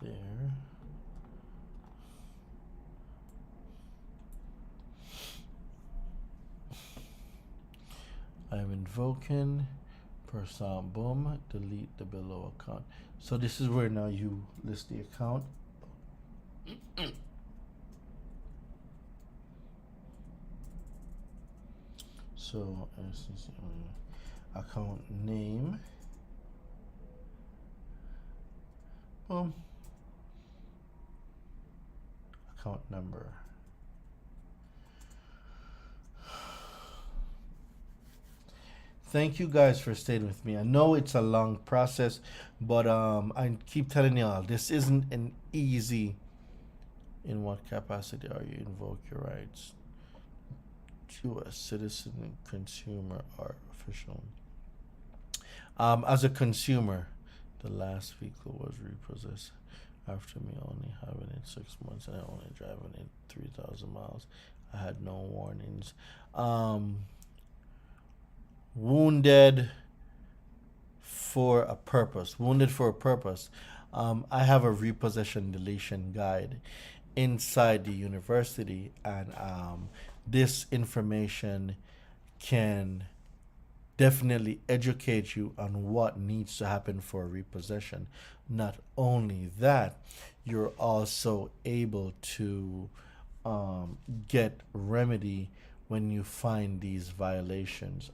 [SPEAKER 1] There. I'm invoking person. Boom. Delete the below account. So this is where now you list the account. So account name. Boom. Account number. Thank you guys for staying with me. I know it's a long process, but I keep telling y'all this isn't an easy. In what capacity are you invoke your rights? U.S. citizen, consumer, or official? As a consumer, the last vehicle was repossessed after me only having it 6 months and I only driving it 3,000 miles. I had no warnings. Wounded for a purpose. Wounded for a purpose. I have a repossession deletion guide inside the university, and this information can definitely educate you on what needs to happen for a repossession. Not only that, you're also able to get remedy when you find these violations.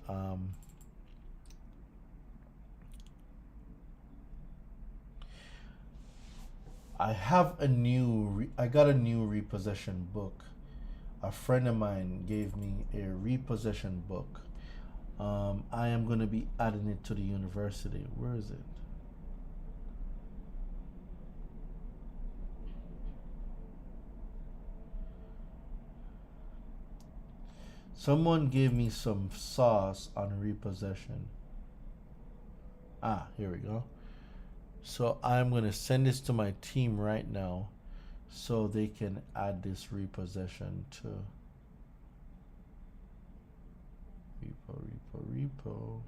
[SPEAKER 1] I got a new repossession book. A friend of mine gave me a repossession book. I am going to be adding it to the university. Where is it? Someone gave me some sauce on repossession. Here we go. So I'm going to send this to my team right now so they can add this repossession to repo.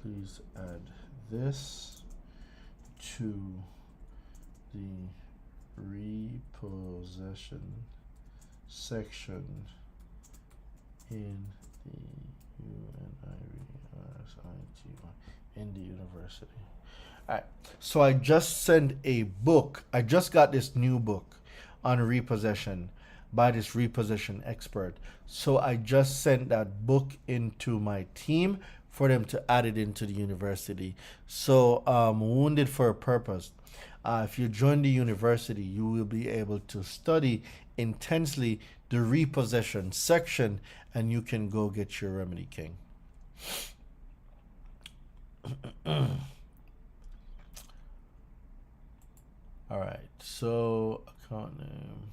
[SPEAKER 1] Please add this to the repossession section in the UNIVRSITY in the university. All right. So I just sent a book. I just got this new book on repossession by this repossession expert. So I just sent that book into my team for them to add it into the university. So Wounded for a Purpose. If you join the university, you will be able to study intensely the repossession section, and you can go get your Remedy King. All right, so account name.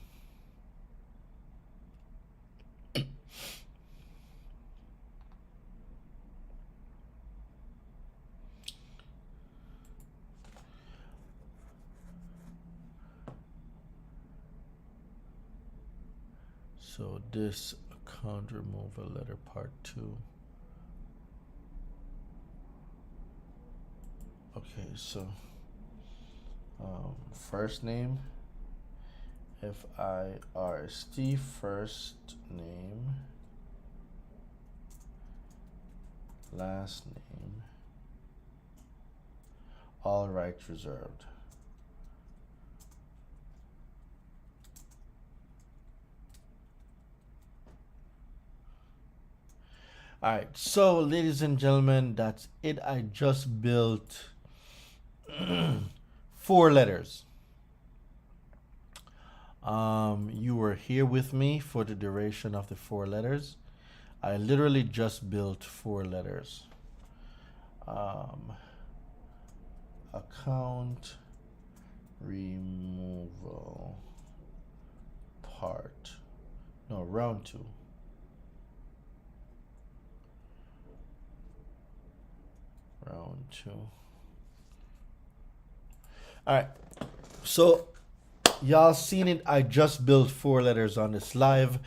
[SPEAKER 1] So this account removal letter part 2. Okay, so first name, FIRST, first name, last name, all rights reserved. All right, so ladies and gentlemen, that's it. I just built 4 letters. You were here with me for the duration of the 4 letters. I literally just built 4 letters. Account removal part. No, round 2. Round 2. All right. So y'all seen it. I just built 4 letters on this live.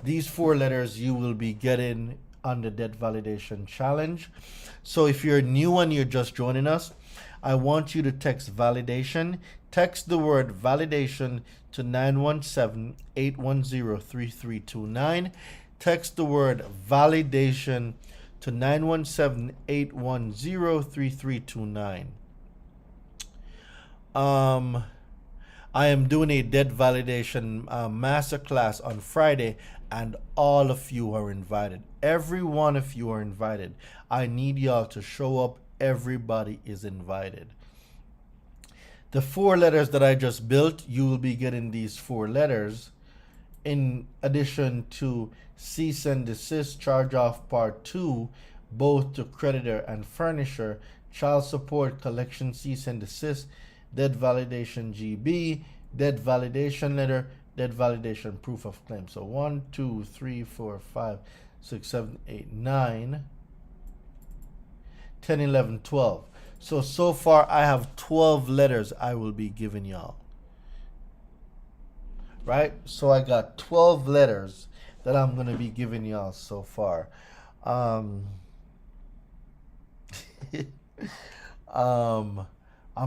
[SPEAKER 1] These 4 letters you will be getting on the debt validation challenge. So if you're new and you're just joining us, I want you to text validation. Text the word validation to 917-810-3329. Text the word validation to 917-810-3329. I am doing a debt validation masterclass on Friday, and all of you are invited. Every one of you are invited. I need y'all to show up. Everybody is invited. The 4 letters that I just built, you will be getting these 4 letters in addition to cease and desist, charge off part 2, both to creditor and furnisher, child support, collection, cease and desist, debt validation GB, debt validation letter, debt validation proof of claim. So 1, 2, 3, 4, 5, 6, 7, 8, 9, 10, 11, 12. So far I have 12 letters I will be giving y'all. Right? So I got 12 letters that I'm going to be giving y'all so far. I'm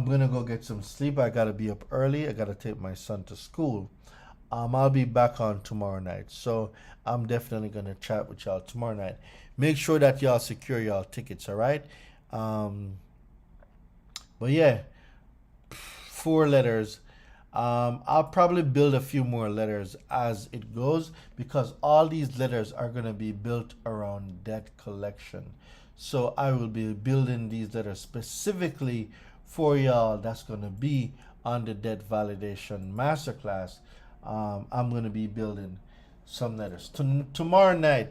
[SPEAKER 1] going to go get some sleep. I got to be up early. I got to take my son to school. I'll be back on tomorrow night. So I'm definitely going to chat with y'all tomorrow night. Make sure that y'all secure y'all tickets, all right? But yeah, 4 letters. I'll probably build a few more letters as it goes, because all these letters are going to be built around debt collection. So I will be building these letters specifically for y'all. That's going to be on the debt validation masterclass. I'm going to be building some letters. Tomorrow night,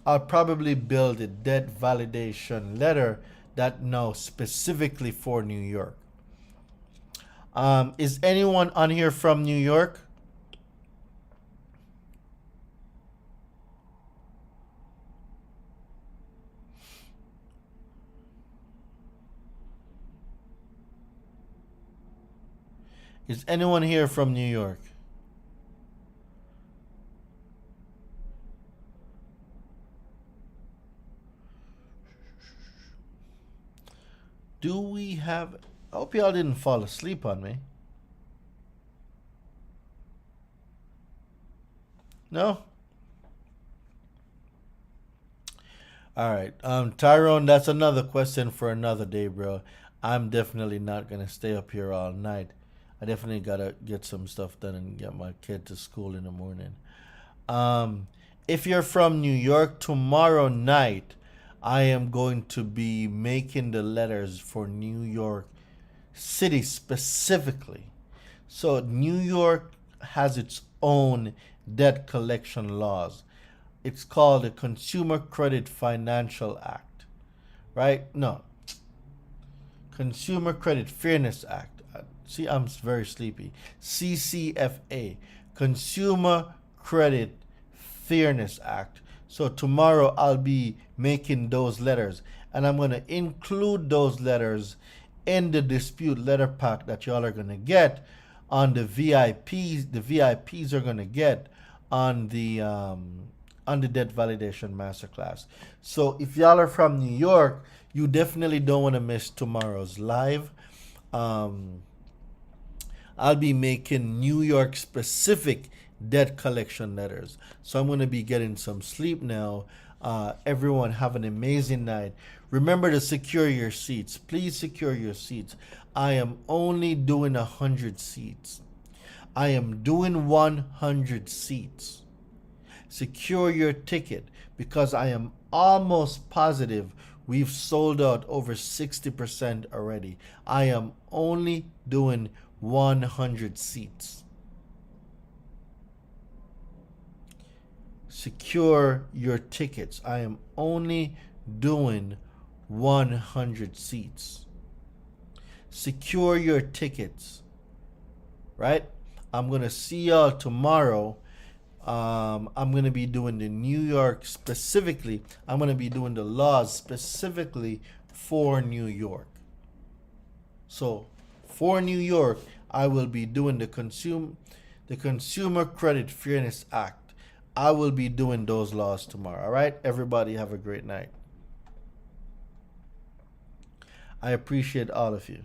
[SPEAKER 1] I'll probably build a debt validation letter that now specifically for New York. Is anyone on here from New York? Is anyone here from New York? Do we have... I hope y'all didn't fall asleep on me. No? All right. Tyrone, that's another question for another day, bro. I'm definitely not gonna stay up here all night. I definitely gotta get some stuff done and get my kid to school in the morning. Um, if you're from New York, tomorrow night, I am going to be making the letters for New York City specifically. So New York has its own debt collection laws. It's called the Consumer Credit Financial Act, right? No, Consumer Credit Fairness Act. See, I'm very sleepy. CCFA, Consumer Credit Fairness Act. So tomorrow I'll be making those letters, and I'm going to include those letters in the dispute letter pack that y'all are going to get on the VIPs. The VIPs are going to get on the debt validation masterclass. So if y'all are from New York, you definitely don't want to miss tomorrow's live. Um, I'll be making New York specific debt collection letters. So I'm going to be getting some sleep now. Everyone have an amazing night. Remember to secure your seats. Please secure your seats. I am only doing 100 seats. I am doing 100 seats. Secure your ticket because I am almost positive we've sold out over 60% already. I am only doing 100 seats. Secure your tickets. I am only doing 100 seats. Secure your tickets. Right? I'm going to see y'all tomorrow. I'm going to be doing the New York specifically. I'm going to be doing the laws specifically for New York. So for New York, I will be doing the Consumer Credit Fairness Act. I will be doing those laws tomorrow. All right, everybody have a great night. I appreciate all of you.